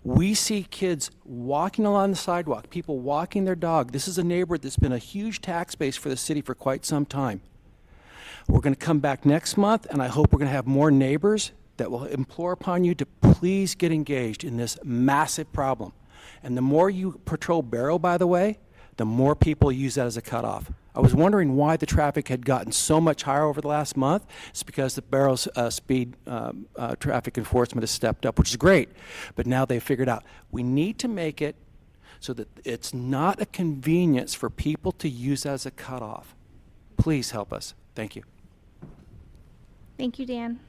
We see kids walking along the sidewalk, people walking their dog. This is a neighborhood that's been a huge tax base for the city for quite some time. We're going to come back next month, and I hope we're going to have more neighbors that will implore upon you to please get engaged in this massive problem. And the more you patrol Barrow, by the way, the more people use that as a cutoff. I was wondering why the traffic had gotten so much higher over the last month. It's because the Barrow's speed traffic enforcement has stepped up, which is great. But now they've figured out we need to make it so that it's not a convenience for people to use as a cutoff. Please help us. Thank you. Thank you, Dan.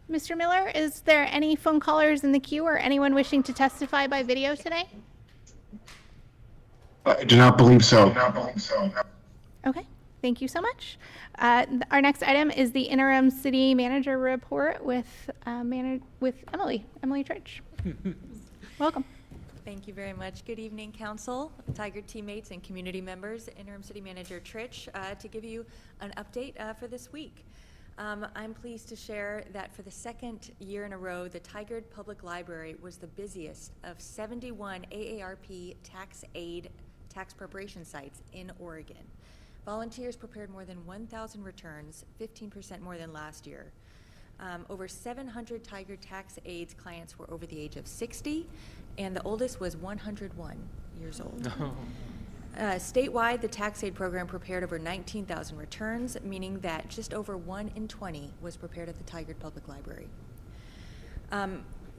Mr. Miller, is there any phone callers in the queue or anyone wishing to testify by video today? I do not believe so. Okay, thank you so much. Our next item is the interim city manager report with Emily Church. Welcome. Thank you very much. Good evening, Council, Tiger teammates, and community members. Interim City Manager Trich to give you an update for this week. I'm pleased to share that for the second year in a row, the Tigard Public Library was the busiest of 71 AARP tax aid tax preparation sites in Oregon. Volunteers prepared more than 1,000 returns, 15% more than last year. Over 700 Tigard tax aids clients were over the age of 60, and the oldest was 101 years old. Statewide, the tax aid program prepared over 19,000 returns, meaning that just over 1 in 20 was prepared at the Tigard Public Library.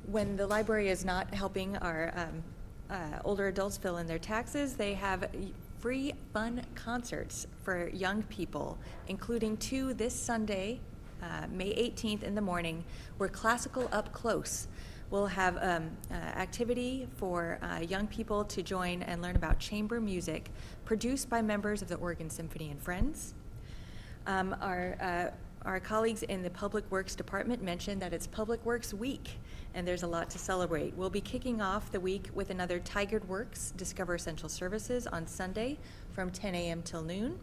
When the library is not helping our older adults fill in their taxes, they have free fun concerts for young people, including 2 this Sunday, May 18th in the morning, where Classical Up Close will have activity for young people to join and learn about chamber music produced by members of the Oregon Symphony and Friends. Our colleagues in the Public Works Department mentioned that it's Public Works Week, and there's a lot to celebrate. We'll be kicking off the week with another Tigard Works Discover Essential Services on Sunday from 10 a.m. till noon.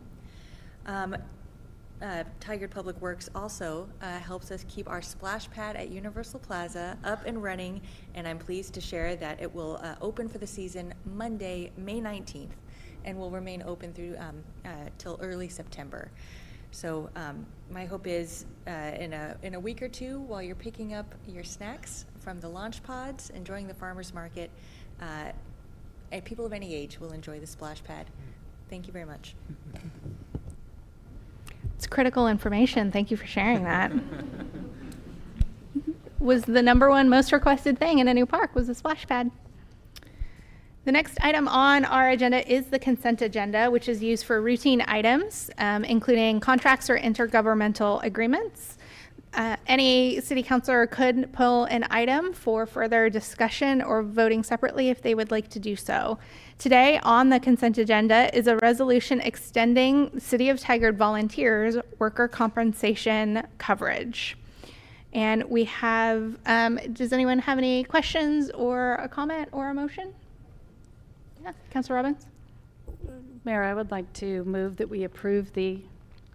Tigard Public Works also helps us keep our splash pad at Universal Plaza up and running, and I'm pleased to share that it will open for the season Monday, May 19th, and will remain open through till early September. So my hope is in a week or two, while you're picking up your snacks from the launch pods, enjoying the farmers market, and people of any age will enjoy the splash pad. Thank you very much. It's critical information. Thank you for sharing that. Was the #1 most requested thing in a new park was a splash pad. The next item on our agenda is the consent agenda, which is used for routine items, including contracts or intergovernmental agreements. Any city councilor could pull an item for further discussion or voting separately if they would like to do so. Today on the consent agenda is a resolution extending City of Tigard volunteers worker compensation coverage. And we have, does anyone have any questions or a comment or a motion? Yeah, Councilor Robbins? Mayor, I would like to move that we approve the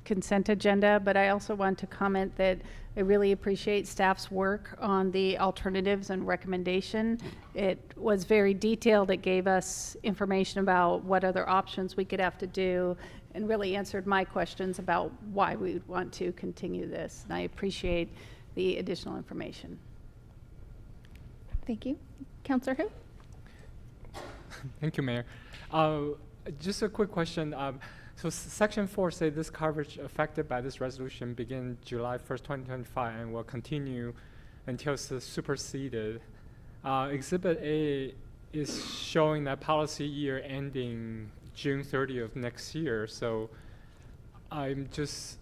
consent agenda, but I also want to comment that I really appreciate staff's work on the alternatives and recommendation. It was very detailed. It gave us information about what other options we could have to do and really answered my questions about why we would want to continue this. And I appreciate the additional information. Thank you. Councilor Hu? Thank you, Mayor. Just a quick question. So Section 4 says this coverage affected by this resolution begin July 1st, 2025 and will continue until it's superseded. Exhibit A is showing that policy year ending June 30th of next year. So I'm just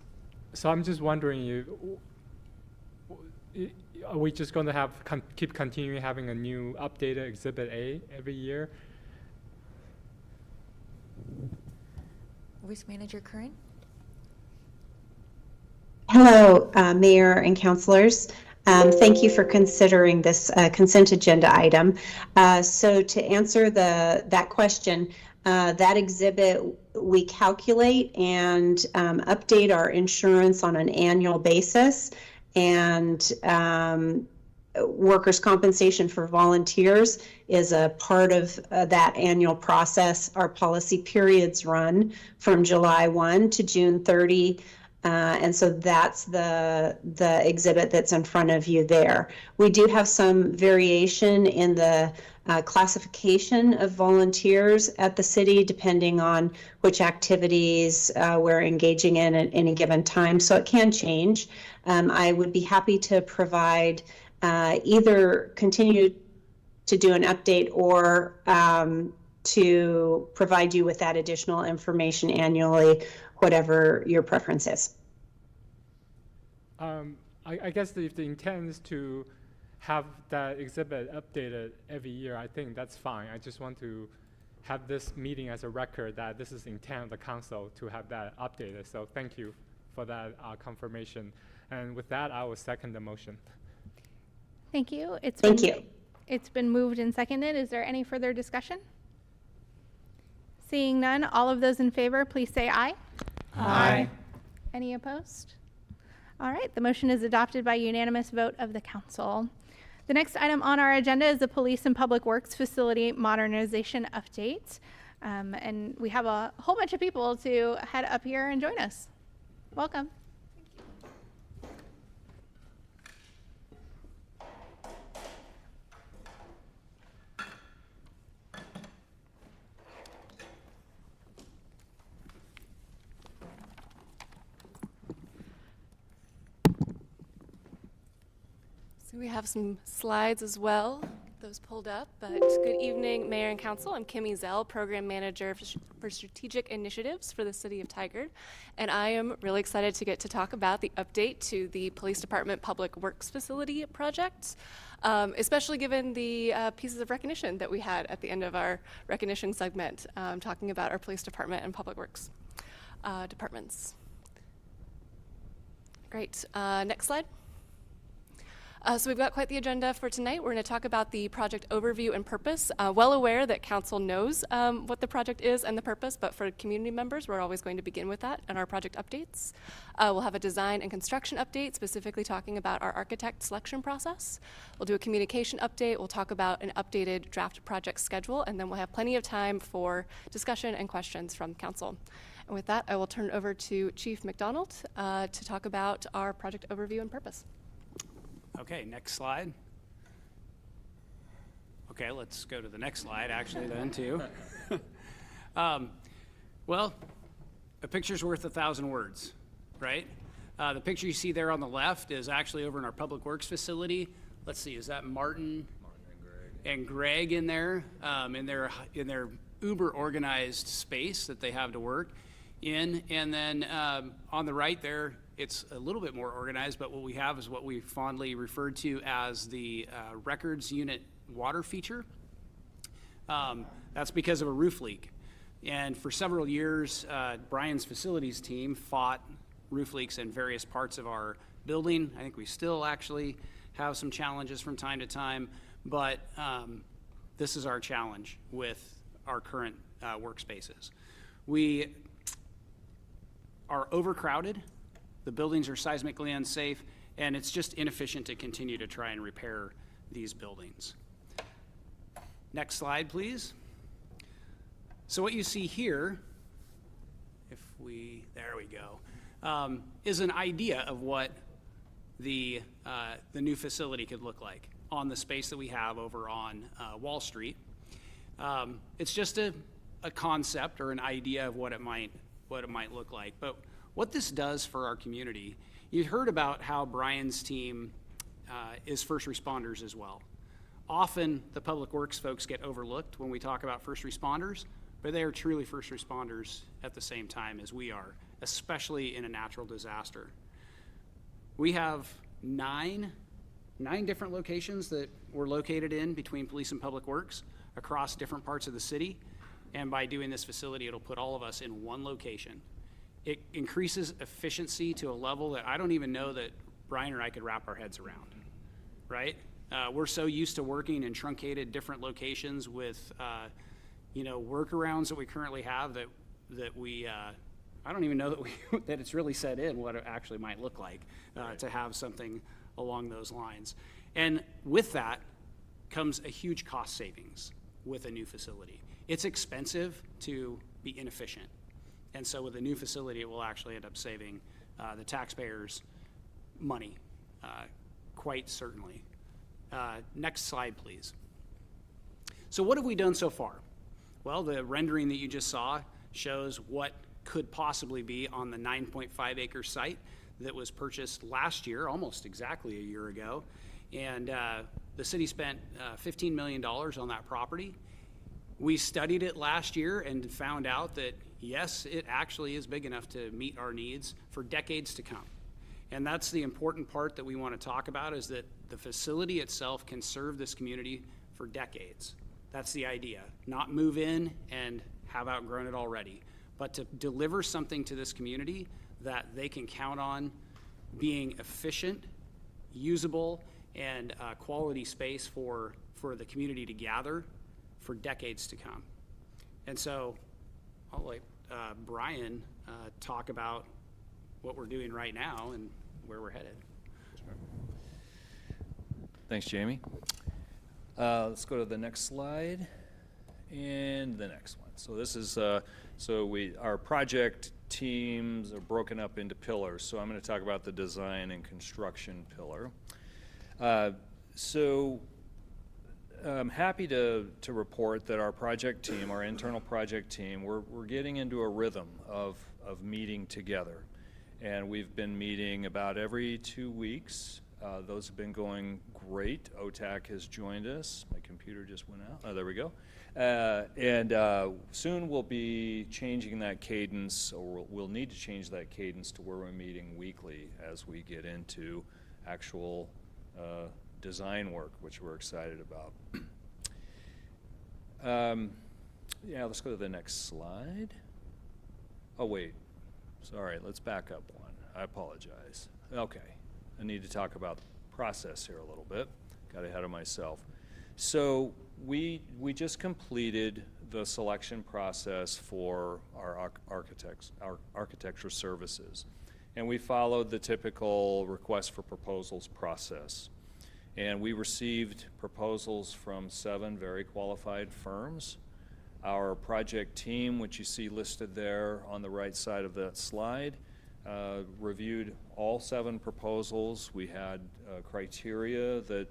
wondering, are we just going to have keep continuing having a new updated Exhibit A every year? Vice Manager Curran. Hello, Mayor and councilors. Thank you for considering this consent agenda item. So to answer that question, that exhibit, we calculate and update our insurance on an annual basis, and workers' compensation for volunteers is a part of that annual process. Our policy periods run from July 1 to June 30. And so that's the exhibit that's in front of you there. We do have some variation in the classification of volunteers at the city, depending on which activities we're engaging in at any given time. So it can change. I would be happy to provide either continue to do an update or to provide you with that additional information annually, whatever your preference is. I guess if the intent is to have that exhibit updated every year, I think that's fine. I just want to have this meeting as a record that this is the intent of the council to have that updated. So thank you for that confirmation. And with that, I will second the motion. Thank you. Thank you. It's been moved and seconded. Is there any further discussion? Seeing none, all of those in favor, please say aye. Aye. Any opposed? All right, the motion is adopted by unanimous vote of the council. The next item on our agenda is the Police and Public Works Facility Modernization Update. And we have a whole bunch of people to head up here and join us. Welcome. So we have some slides as well, those pulled up. But good evening, Mayor and Council. I'm Kimmy Zell, Program Manager for Strategic Initiatives for the City of Tigard. And I am really excited to get to talk about the update to the Police Department Public Works Facility project, especially given the pieces of recognition that we had at the end of our recognition segment, talking about our Police Department and Public Works departments. Great. Next slide. So we've got quite the agenda for tonight. We're going to talk about the project overview and purpose. Well aware that council knows what the project is and the purpose, but for community members, we're always going to begin with that in our project updates. We'll have a design and construction update, specifically talking about our architect selection process. We'll do a communication update. We'll talk about an updated draft project schedule, and then we'll have plenty of time for discussion and questions from council. And with that, I will turn it over to Chief McDonald to talk about our project overview and purpose. Okay, next slide. Okay, let's go to the next slide, actually, then, too. Well, a picture's worth 1,000 words, right? The picture you see there on the left is actually over in our Public Works facility. Let's see, is that Martin and Greg in there, in their uber organized space that they have to work in? And then on the right there, it's a little bit more organized, but what we have is what we fondly referred to as the records unit water feature. That's because of a roof leak. And for several years, Brian's facilities team fought roof leaks in various parts of our building. I think we still actually have some challenges from time to time, but this is our challenge with our current workspaces. We are overcrowded. The buildings are seismically unsafe, and it's just inefficient to continue to try and repair these buildings. Next slide, please. So what you see here, there we go, is an idea of what the new facility could look like on the space that we have over on Wall Street. It's just a concept or an idea of what it might look like. But what this does for our community, you heard about how Brian's team is first responders as well. Often the public works folks get overlooked when we talk about first responders, but they are truly first responders at the same time as we are, especially in a natural disaster. We have nine different locations that we're located in between police and public works across different parts of the city. And by doing this facility, it'll put all of us in one location. It increases efficiency to a level that I don't even know that Brian or I could wrap our heads around, right? We're so used to working in truncated different locations with, workarounds that we currently have that we, I don't even know that it's really set in what it actually might look like to have something along those lines. And with that comes a huge cost savings with a new facility. It's expensive to be inefficient. And so with a new facility, it will actually end up saving the taxpayers money, quite certainly. Next slide, please. So what have we done so far? Well, the rendering that you just saw shows what could possibly be on the 9.5 acre site that was purchased last year, almost exactly a year ago. And the city spent $15 million on that property. We studied it last year and found out that, yes, it actually is big enough to meet our needs for decades to come. And that's the important part that we want to talk about, is that the facility itself can serve this community for decades. That's the idea. Not move in and have outgrown it already, but to deliver something to this community that they can count on being efficient, usable, and quality space for for the community to gather for decades to come. And so I'll let Brian talk about what we're doing right now and where we're headed. Thanks, Jamie. Let's go to the next slide and the next one. So this is, our project teams are broken up into pillars. So I'm going to talk about the design and construction pillar. I'm happy to report that our project team, our internal project team, we're getting into a rhythm of meeting together. And we've been meeting about every 2 weeks. Those have been going great. OTAC has joined us. My computer just went out. Oh, there we go. Soon we'll be changing that cadence, or we'll need to change that cadence to where we're meeting weekly as we get into actual design work, which we're excited about. Yeah, let's go to the next slide. Oh, wait. Sorry, let's back up one. I apologize. Okay. I need to talk about the process here a little bit. Got ahead of myself. So we just completed the selection process for our architecture services. And we followed the typical request for proposals process. And we received proposals from 7 very qualified firms. Our project team, which you see listed there on the right side of that slide, reviewed all 7 proposals. We had criteria that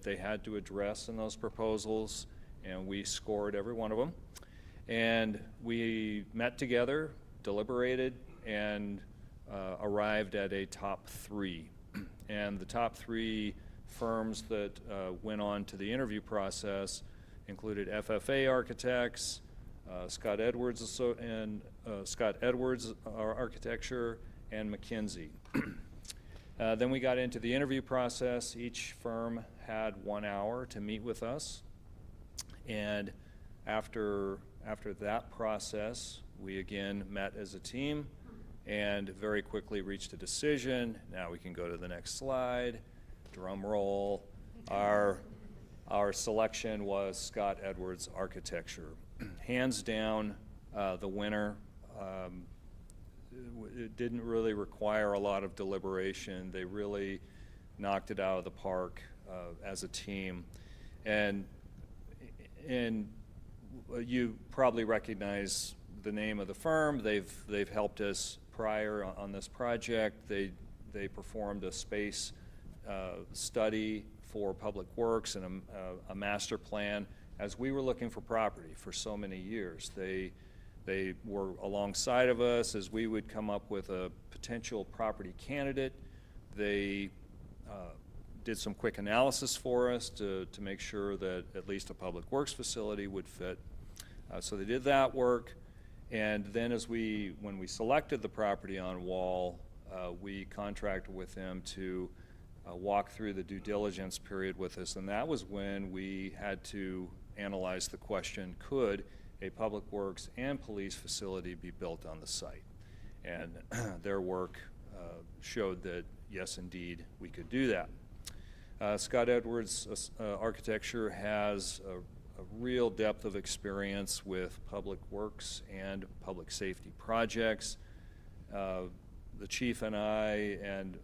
they had to address in those proposals, and we scored every one of them. And we met together, deliberated, and arrived at a top 3. And the top 3 firms that went on to the interview process included FFA Architects, Scott Edwards Architecture, and McKinsey. Then we got into the interview process. Each firm had 1 hour to meet with us. And after that process, we again met as a team and very quickly reached a decision. Now we can go to the next slide. Drum roll. Our selection was Scott Edwards Architecture. Hands down, the winner. It didn't really require a lot of deliberation. They really knocked it out of the park as a team. And you probably recognize the name of the firm. They've helped us prior on this project. They performed a space study for Public Works and a master plan as we were looking for property for so many years. They were alongside of us as we would come up with a potential property candidate. They did some quick analysis for us to make sure that at least a Public Works facility would fit. So they did that work. And then when we selected the property on Wall, we contracted with them to walk through the due diligence period with us. And that was when we had to analyze the question, could a Public Works and police facility be built on the site? And their work showed that, yes, indeed, we could do that. Scott Edwards Architecture has a real depth of experience with Public Works and public safety projects. The chief and I and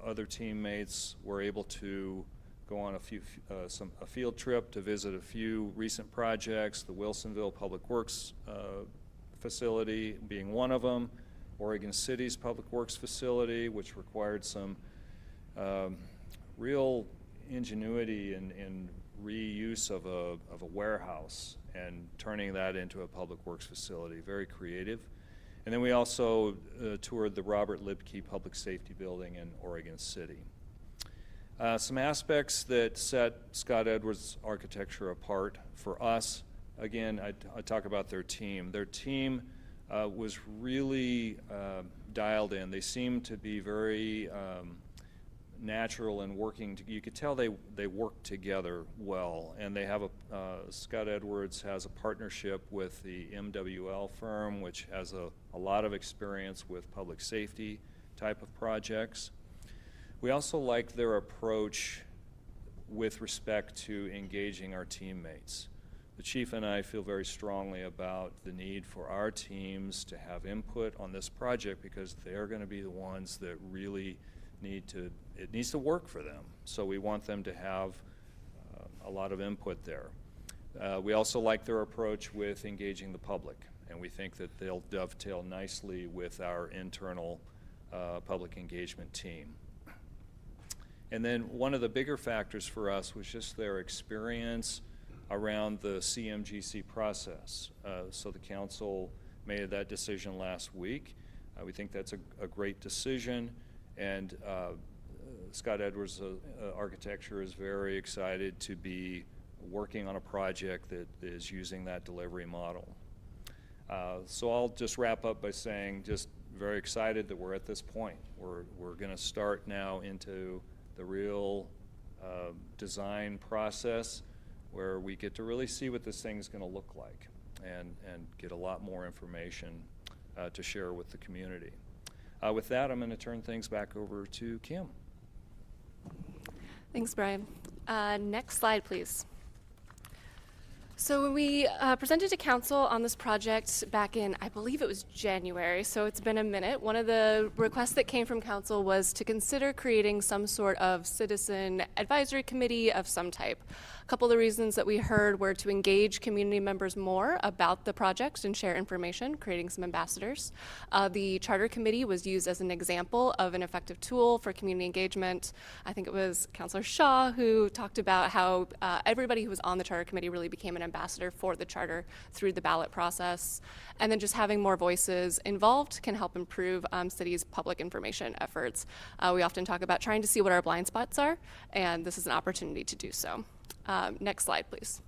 other teammates were able to go on a field trip to visit a few recent projects, the Wilsonville Public Works facility being one of them, Oregon City's Public Works facility, which required some real ingenuity in reuse of a warehouse and turning that into a Public Works facility. Very creative. And then we also toured the Robert Libke Public Safety Building in Oregon City. Some aspects that set Scott Edwards Architecture apart for us, again, I talk about their team. Their team was really dialed in. They seemed to be very natural in working. You could tell they work together well, and they have Scott Edwards has a partnership with the MWL firm, which has a lot of experience with public safety type of projects. We also like their approach with respect to engaging our teammates. The chief and I feel very strongly about the need for our teams to have input on this project because they're going to be the ones that really it needs to work for them. So we want them to have a lot of input there. We also like their approach with engaging the public, and we think that they'll dovetail nicely with our internal public engagement team. And then one of the bigger factors for us was just their experience around the CMGC process. So the council made that decision last week. We think that's a great decision, and Scott Edwards Architecture is very excited to be working on a project that is using that delivery model. So I'll just wrap up by saying just very excited that we're at this point. We're going to start now into the real design process where we get to really see what this thing is going to look like and get a lot more information to share with the community. With that, I'm going to turn things back over to Kim. Thanks, Brian. Next slide, please. So when we presented to council on this project back in, I believe it was January, so it's been a minute, one of the requests that came from council was to consider creating some sort of citizen advisory committee of some type. A couple of the reasons that we heard were to engage community members more about the project and share information, creating some ambassadors. The charter committee was used as an example of an effective tool for community engagement. I think it was Councilor Shaw who talked about how everybody who was on the charter committee really became an ambassador for the charter through the ballot process. And then just having more voices involved can help improve cities' public information efforts. We often talk about trying to see what our blind spots are, and this is an opportunity to do so. Next slide, please.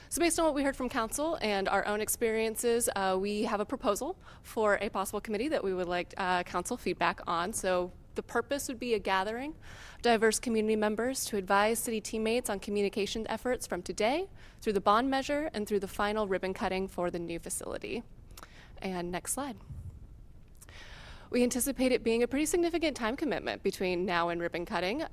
So based on what we heard from council and our own experiences, we have a proposal for a possible committee that we would like council feedback on. So the purpose would be a gathering of diverse community members to advise city teammates on communication efforts from today through the bond measure and through the final ribbon cutting for the new facility. And next slide. We anticipate it being a pretty significant time commitment between now and ribbon cutting,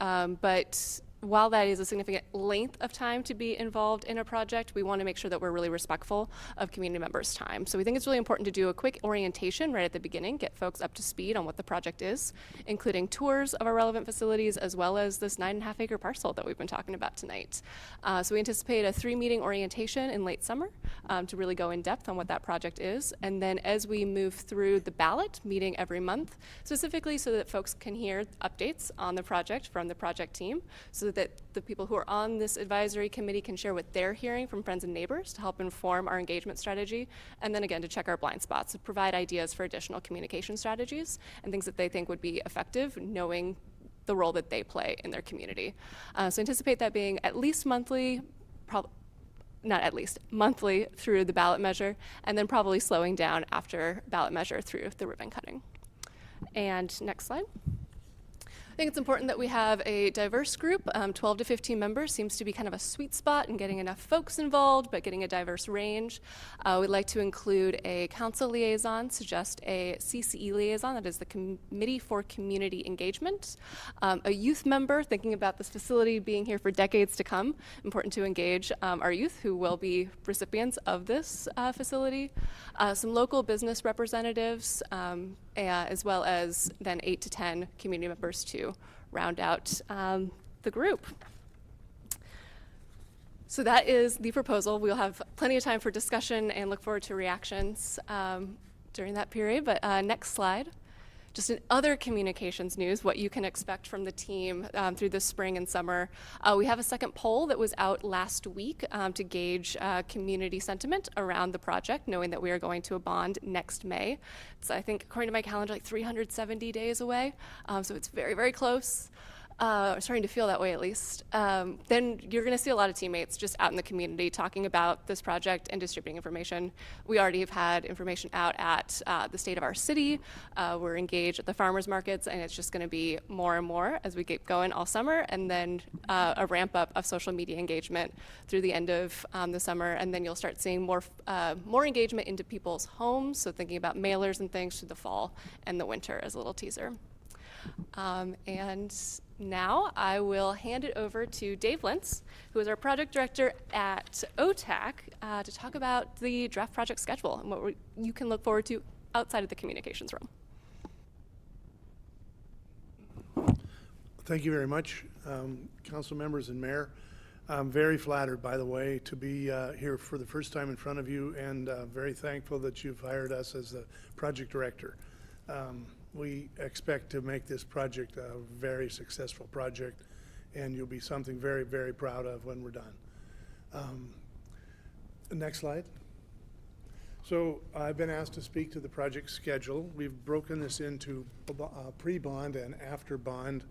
but while that is a significant length of time to be involved in a project, we want to make sure that we're really respectful of community members' time. So we think it's really important to do a quick orientation right at the beginning, get folks up to speed on what the project is, including tours of our relevant facilities, as well as this 9.5 acre parcel that we've been talking about tonight. So we anticipate a 3-meeting orientation in late summer to really go in depth on what that project is. And then as we move through the ballot, meeting every month, specifically so that folks can hear updates on the project from the project team, so that the people who are on this advisory committee can share what they're hearing from friends and neighbors to help inform our engagement strategy, and then again to check our blind spots, to provide ideas for additional communication strategies and things that they think would be effective, knowing the role that they play in their community. So anticipate that being at least monthly, not at least, monthly through the ballot measure, and then probably slowing down after ballot measure through the ribbon cutting. And next slide. I think it's important that we have a diverse group. 12 to 15 members seems to be kind of a sweet spot in getting enough folks involved, but getting a diverse range. We'd like to include a council liaison, suggest a CCE liaison, that is the Committee for Community Engagement. A youth member, thinking about this facility being here for decades to come. Important to engage our youth who will be recipients of this facility. Some local business representatives, as well as then 8 to 10 community members to round out the group. So that is the proposal. We'll have plenty of time for discussion and look forward to reactions during that period. But next slide. Just in other communications news, what you can expect from the team through the spring and summer. We have a second poll that was out last week to gauge community sentiment around the project, knowing that we are going to a bond next May. It's, I think, according to my calendar, like 370 days away. So it's very, very close. Starting to feel that way at least. Then you're going to see a lot of teammates just out in the community talking about this project and distributing information. We already have had information out at the state of our city. We're engaged at the farmers markets, and it's just going to be more and more as we get going all summer, and then a ramp up of social media engagement through the end of the summer, and then you'll start seeing more engagement into people's homes, so thinking about mailers and things through the fall and the winter as a little teaser. And now I will hand it over to Dave Lentz, who is our project director at OTAC, to talk about the draft project schedule and what you can look forward to outside of the communications room. Thank you very much, council members and mayor. I'm very flattered, by the way, to be here for the first time in front of you, and very thankful that you've hired us as the project director. We expect to make this project a very successful project, and you'll be something very, very proud of when we're done. Next slide. So I've been asked to speak to the project schedule. We've broken this into pre-bond and after-bond,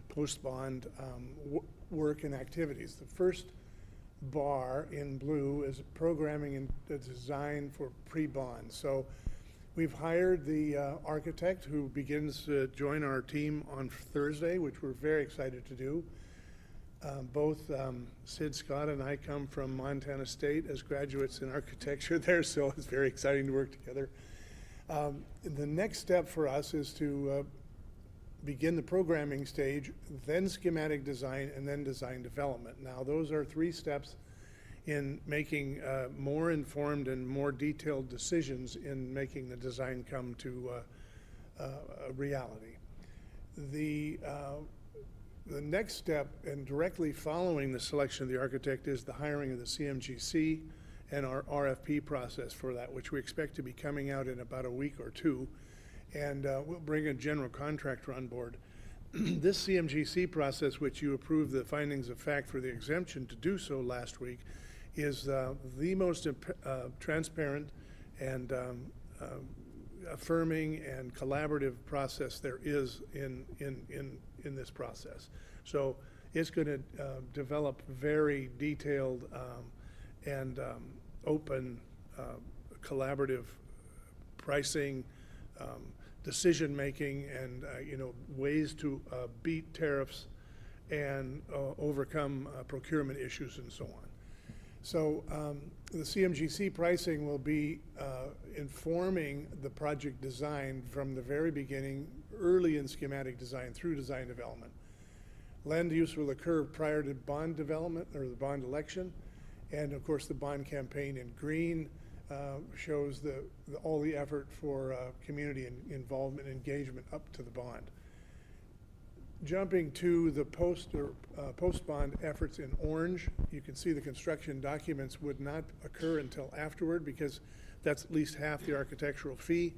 post-bond work and activities. The first bar in blue is programming and design for pre-bond. So we've hired the architect who begins to join our team on Thursday, which we're very excited to do. Both Sid Scott and I come from Montana State as graduates in architecture there, so it's very exciting to work together. The next step for us is to begin the programming stage, then schematic design, and then design development. Now, those are 3 steps in making more informed and more detailed decisions in making the design come to a reality. The next step, and directly following the selection of the architect, is the hiring of the CMGC and our RFP process for that, which we expect to be coming out in about a week or 2. And we'll bring a general contractor on board. This CMGC process, which you approved the findings of fact for the exemption to do so last week, is the most transparent and affirming and collaborative process there is in this process. So it's going to develop very detailed and open collaborative pricing, decision making, and ways to beat tariffs and overcome procurement issues and so on. So the CMGC pricing will be informing the project design from the very beginning, early in schematic design through design development. Land use will occur prior to bond development or the bond election, and of course the bond campaign in green shows all the effort for community involvement and engagement up to the bond. Jumping to the post-bond efforts in orange, you can see the construction documents would not occur until afterward, because that's at least half the architectural fee,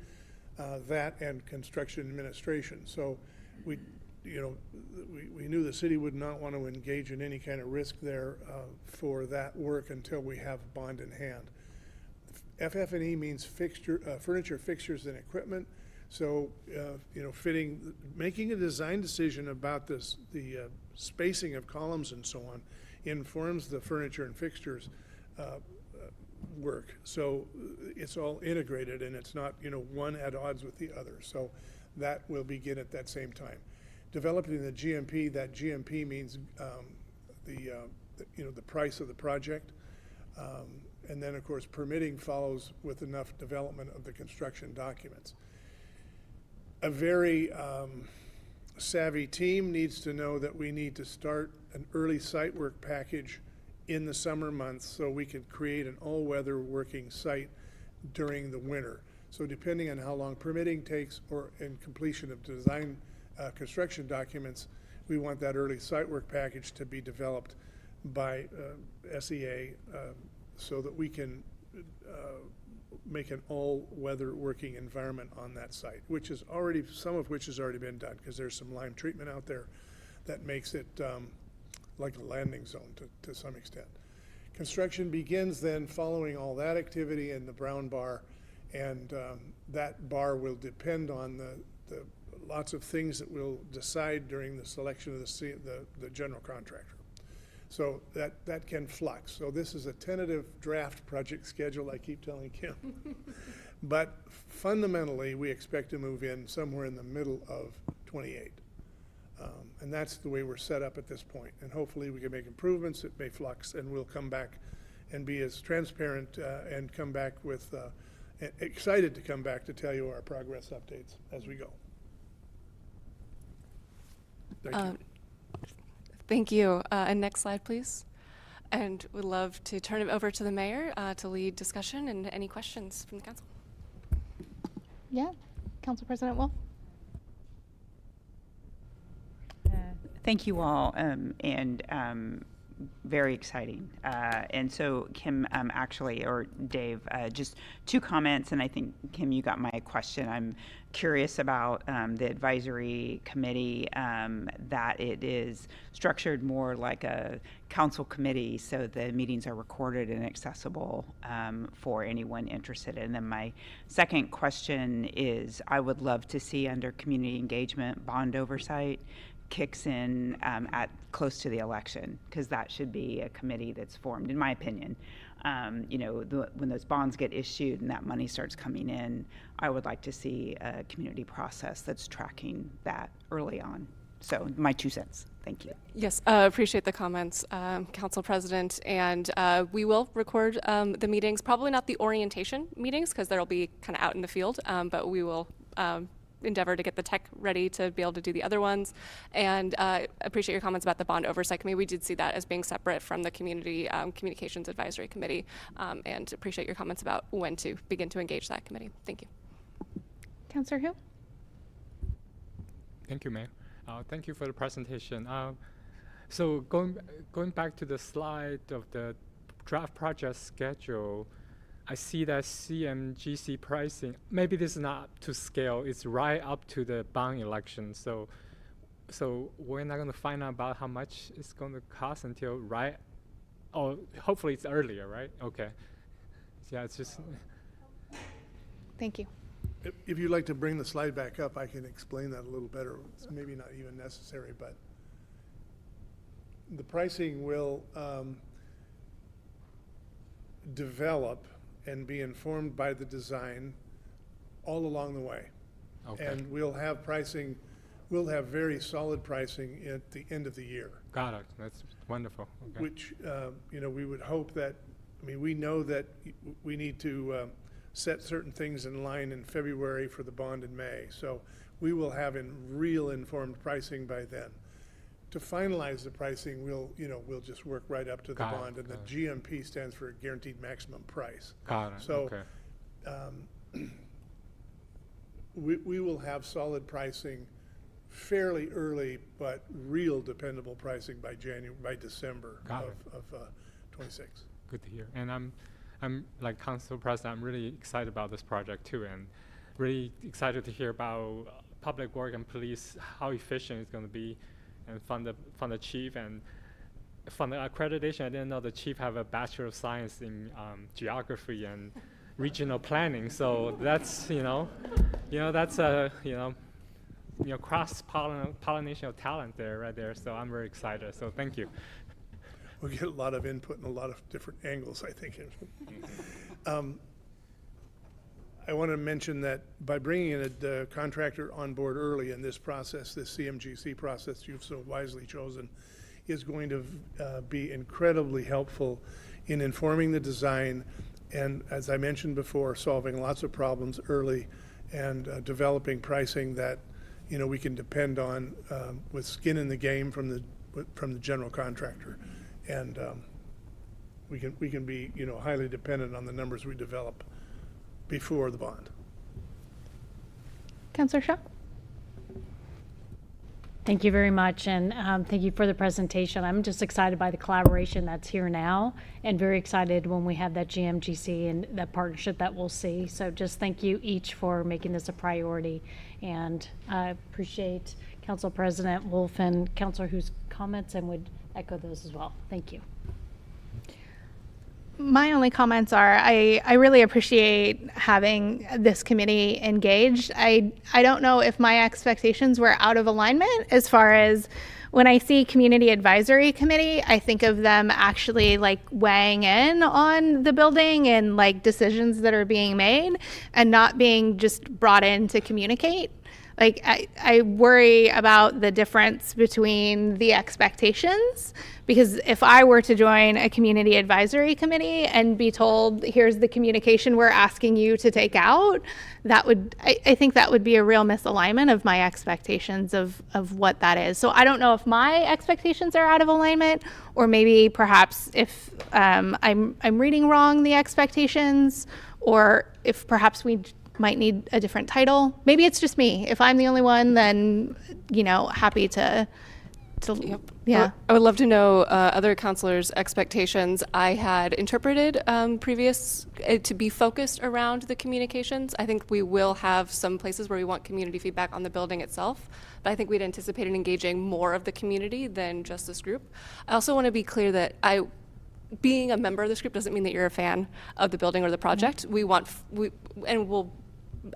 that and construction administration. So we knew the city would not want to engage in any kind of risk there for that work until we have a bond in hand. FF&E means furniture, fixtures, and equipment. So, making a design decision about the spacing of columns and so on informs the furniture and fixtures work. So it's all integrated, and it's not, one at odds with the other. So that will begin at that same time. Developing the GMP, that GMP means the price of the project. And then, of course, permitting follows with enough development of the construction documents. A very savvy team needs to know that we need to start an early site work package in the summer months so we can create an all-weather working site during the winter. So depending on how long permitting takes or in completion of design construction documents, we want that early site work package to be developed by SEA so that we can make an all-weather working environment on that site, some of which has already been done, because there's some lime treatment out there that makes it like a landing zone to some extent. Construction begins then following all that activity in the brown bar, and that bar will depend on the lots of things that we'll decide during the selection of the general contractor. So that can flux. So this is a tentative draft project schedule, I keep telling Kim. But fundamentally, we expect to move in somewhere in the middle of 28. And that's the way we're set up at this point. And hopefully we can make improvements. It may flux, and we'll come back and be as transparent and come back with, excited to come back to tell you our progress updates as we go. Thank you. Thank you. And next slide, please. And would love to turn it over to the mayor to lead discussion and any questions from the council. Yeah, Council President Wolf. Thank you all, and very exciting. And so Kim, actually, or Dave, just two comments, and I think, Kim, you got my question. I'm curious about the advisory committee, that it is structured more like a council committee, so the meetings are recorded and accessible for anyone interested. And then my second question is, I would love to see under community engagement bond oversight kicks in at close to the election, because that should be a committee that's formed, in my opinion. When those bonds get issued and that money starts coming in, I would like to see a community process that's tracking that early on. So my 2 cents. Thank you. Yes, appreciate the comments, Council President. And we will record the meetings, probably not the orientation meetings, because they'll be kind of out in the field, but we will endeavor to get the tech ready to be able to do the other ones. And appreciate your comments about the Bond Oversight Committee. We did see that as being separate from the Community Communications Advisory Committee, and appreciate your comments about when to begin to engage that committee. Thank you. Councilor Hu? Thank you, Mayor. Thank you for the presentation. So going back to the slide of the draft project schedule, I see that CMGC pricing, maybe this is not to scale, it's right up to the bond election. So we're not going to find out about how much it's going to cost until hopefully it's earlier, right? Okay. Yeah, it's just. Thank you. If you'd like to bring the slide back up, I can explain that a little better. It's maybe not even necessary, but the pricing will develop and be informed by the design all along the way. Okay. And we'll have pricing, we'll have very solid pricing at the end of the year. Got it. That's wonderful. Okay. Which, we would hope that, we know that we need to set certain things in line in February for the bond in May. So we will have real informed pricing by then. To finalize the pricing, we'll just work right up to the bond, and the GMP stands for Guaranteed Maximum Price. Got it. So okay. we will have solid pricing fairly early, but real dependable pricing by December of 26. Good to hear. And I'm like Council President, I'm really excited about this project too, and really excited to hear about public work and police, how efficient it's going to be, and from the chief, and from the accreditation, I didn't know the chief have a Bachelor of Science in geography and regional planning. So that's that's a cross pollination of talent there, right there. So I'm very excited. So thank you. We'll get a lot of input and a lot of different angles, I think. I want to mention that by bringing the contractor on board early in this process, this CMGC process you've so wisely chosen, is going to be incredibly helpful in informing the design and, as I mentioned before, solving lots of problems early and developing pricing that we can depend on with skin in the game from the general contractor. And we can be highly dependent on the numbers we develop before the bond. Councilor Shaw? Thank you very much, and thank you for the presentation. I'm just excited by the collaboration that's here now, and very excited when we have that GMGC and that partnership that we'll see. So just thank you each for making this a priority, and I appreciate Council President Wolf and Councilor Hu's comments, and would echo those as well. Thank you. My only comments are I really appreciate having this committee engaged. I don't know if my expectations were out of alignment as far as when I see Community Advisory Committee, I think of them actually like weighing in on the building and like decisions that are being made and not being just brought in to communicate. like I worry about the difference between the expectations, because if I were to join a community advisory committee and be told, here's the communication we're asking you to take out, that would, I think that would be a real misalignment of my expectations of what that is. So I don't know if my expectations are out of alignment, or maybe perhaps if I'm reading wrong the expectations, or if perhaps we might need a different title. Maybe it's just me. If I'm the only one, then, happy to yeah. I would love to know other counselors' expectations. I had interpreted previous to be focused around the communications. I think we will have some places where we want community feedback on the building itself, but I think we'd anticipated engaging more of the community than just this group. I also want to be clear that being a member of this group doesn't mean that you're a fan of the building or the project. And we'll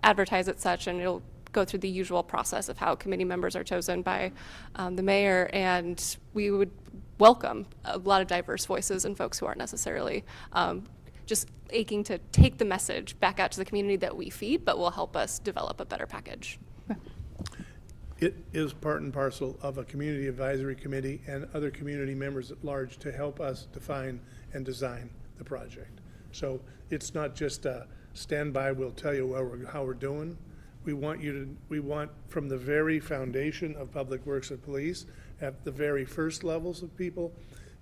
advertise it such, and it'll go through the usual process of how committee members are chosen by the mayor, and we would welcome a lot of diverse voices and folks who aren't necessarily just aching to take the message back out to the community that we feed, but will help us develop a better package. It is part and parcel of a community advisory committee and other community members at large to help us define and design the project. So it's not just a standby, we'll tell you how we're doing. We want from the very foundation of Public Works and Police, at the very first levels of people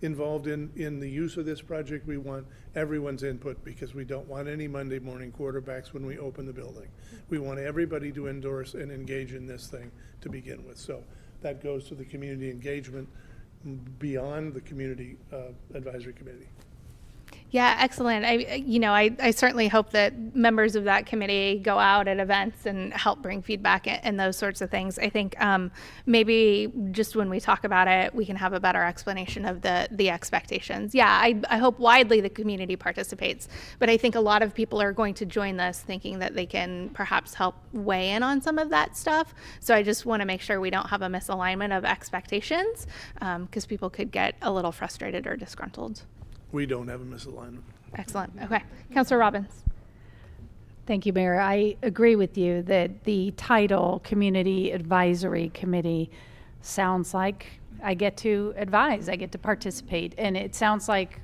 involved in the use of this project, we want everyone's input, because we don't want any Monday morning quarterbacks when we open the building. We want everybody to endorse and engage in this thing to begin with. So that goes to the community engagement beyond the community advisory committee. Yeah, excellent. I certainly hope that members of that committee go out at events and help bring feedback and those sorts of things. I think maybe just when we talk about it, we can have a better explanation of the expectations. Yeah, I hope widely the community participates, but I think a lot of people are going to join this thinking that they can perhaps help weigh in on some of that stuff. So I just want to make sure we don't have a misalignment of expectations, because people could get a little frustrated or disgruntled. We don't have a misalignment. Excellent. Okay. Councilor Robbins. Thank you, Mayor. I agree with you that the title Community Advisory Committee sounds like I get to advise, I get to participate. And it sounds like,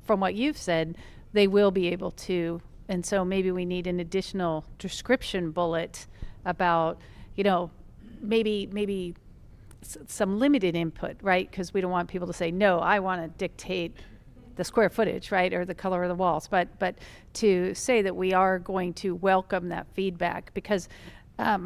from what you've said, they will be able to. And so maybe we need an additional description bullet about, maybe some limited input, right? Because we don't want people to say, no, I want to dictate the square footage, right, or the color of the walls, but to say that we are going to welcome that feedback, because I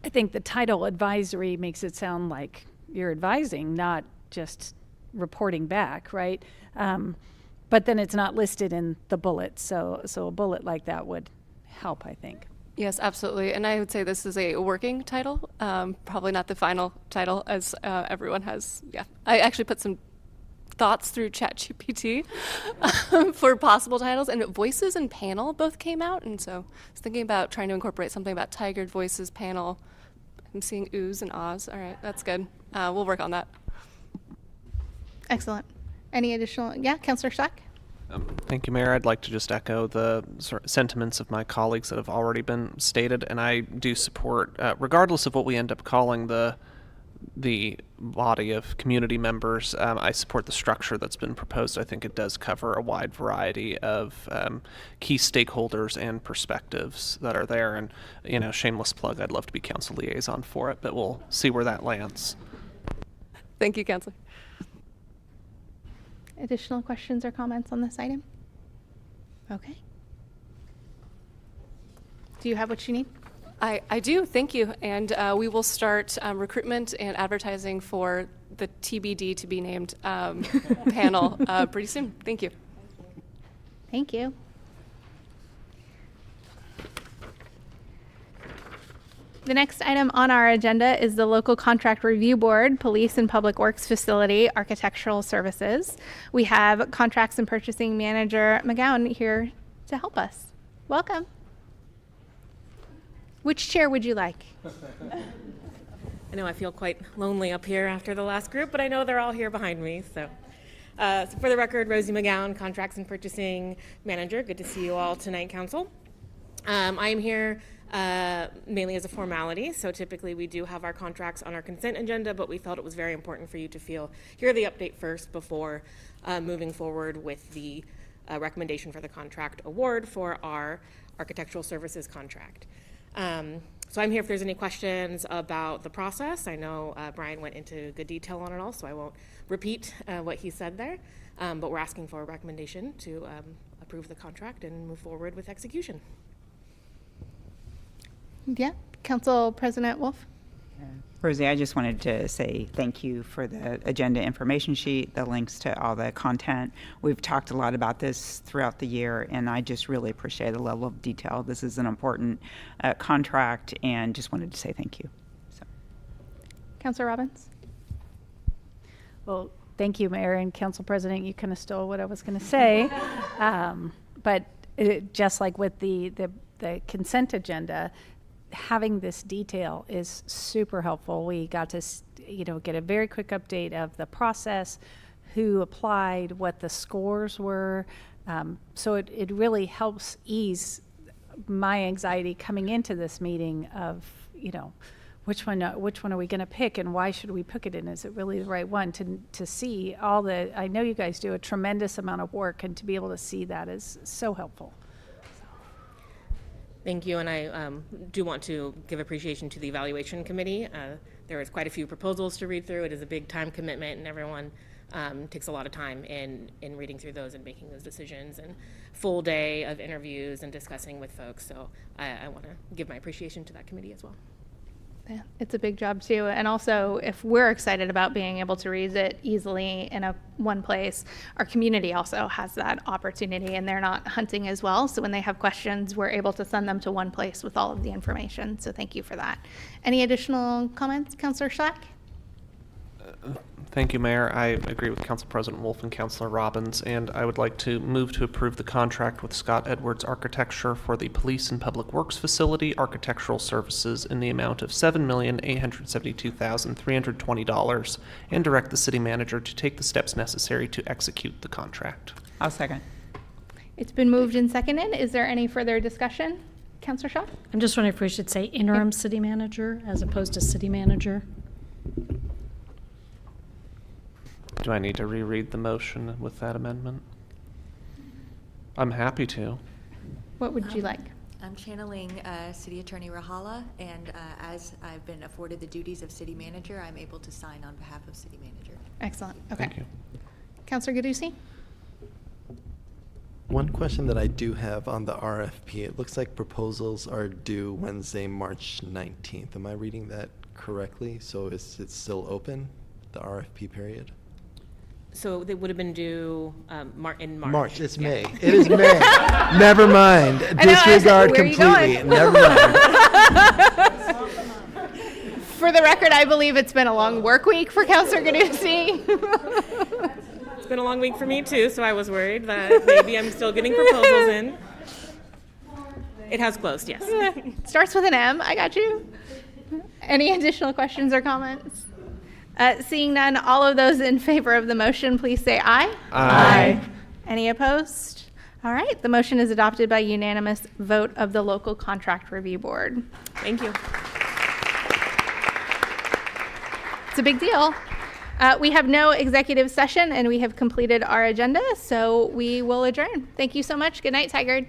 think the title advisory makes it sound like you're advising, not just reporting back, right? But then it's not listed in the bullet, so a bullet like that would help, I think. Yes, absolutely. And I would say this is a working title, probably not the final title, as everyone has. Yeah, I actually put some thoughts through ChatGPT for possible titles, and voices and panel both came out, and so I was thinking about trying to incorporate something about Tigard voices panel. I'm seeing oohs and ahs. All right, that's good. We'll work on that. Excellent. Any additional? Yeah, Councilor Stack. Thank you, Mayor. I'd like to just echo the sentiments of my colleagues that have already been stated, and I do support, regardless of what we end up calling the body of community members, I support the structure that's been proposed. I think it does cover a wide variety of key stakeholders and perspectives that are there. And, shameless plug, I'd love to be council liaison for it, but we'll see where that lands. Thank you, Councilor. Additional questions or comments on this item? Okay. Do you have what you need? I do, thank you. And we will start recruitment and advertising for the TBD to be named panel pretty soon. Thank you. Thank you. The next item on our agenda is the Local Contract Review Board, Police and Public Works Facility, Architectural Services. We have Contracts and Purchasing Manager McGowan here to help us. Welcome. Which chair would you like? I know I feel quite lonely up here after the last group, but I know they're all here behind me. So for the record, Rosie McGowan, Contracts and Purchasing Manager. Good to see you all tonight, Council. I am here mainly as a formality. So typically we do have our contracts on our consent agenda, but we felt it was very important for you to hear the update first before moving forward with the recommendation for the contract award for our architectural services contract. So I'm here if there's any questions about the process. I know Brian went into good detail on it all, so I won't repeat what he said there. But we're asking for a recommendation to approve the contract and move forward with execution. Yeah, Council President Wolf. Rosie, I just wanted to say thank you for the agenda information sheet, the links to all the content. We've talked a lot about this throughout the year, and I just really appreciate the level of detail. This is an important contract, and just wanted to say thank you. So. Councilor Robbins. Well, thank you, Mayor and Council President. You kind of stole what I was going to say. But just like with the consent agenda, having this detail is super helpful. We got to, get a very quick update of the process, who applied, what the scores were. So it really helps ease my anxiety coming into this meeting of, which one are we going to pick and why should we pick it in? Is it really the right one? To see all I know you guys do a tremendous amount of work, and to be able to see that is so helpful. Thank you, and I do want to give appreciation to the evaluation committee. There was quite a few proposals to read through. It is a big time commitment, and everyone takes a lot of time in reading through those and making those decisions, and full day of interviews and discussing with folks. So I want to give my appreciation to that committee as well. Yeah, it's a big job too. And also, if we're excited about being able to read it easily in one place, our community also has that opportunity, and they're not hunting as well. So when they have questions, we're able to send them to one place with all of the information. So thank you for that. Any additional comments, Councilor Schlack? Thank you, Mayor. I agree with Council President Wolf and Councilor Robbins, and I would like to move to approve the contract with Scott Edwards Architecture for the Police and Public Works Facility architectural services in the amount of $7,872,320 and direct the city manager to take the steps necessary to execute the contract. I'll second. It's been moved and seconded. Is there any further discussion? Councilor Shaw? I'm just wondering if we should say interim city manager as opposed to city manager. Do I need to reread the motion with that amendment? I'm happy to. What would you like? I'm channeling City Attorney Rahala, and as I've been afforded the duties of city manager, I'm able to sign on behalf of city manager. Excellent. Okay. Thank you. Councilor Gadusi? One question that I do have on the RFP, it looks like proposals are due Wednesday, March 19th. Am I reading that correctly? So is it still open, the RFP period? So they would have been due in March. March, it's May. It is May. Never mind. Disregard completely. Never mind. For the record, I believe it's been a long work week for Councilor Gadusi. It's been a long week for me too, so I was worried that maybe I'm still getting proposals in. It has closed, yes. Starts with an M. I got you. Any additional questions or comments? Seeing none, all of those in favor of the motion, please say aye. Aye. Any opposed? All right, the motion is adopted by unanimous vote of the local contract review board. Thank you. It's a big deal. We have no executive session, and we have completed our agenda, so we will adjourn. Thank you so much. Good night, Tigard.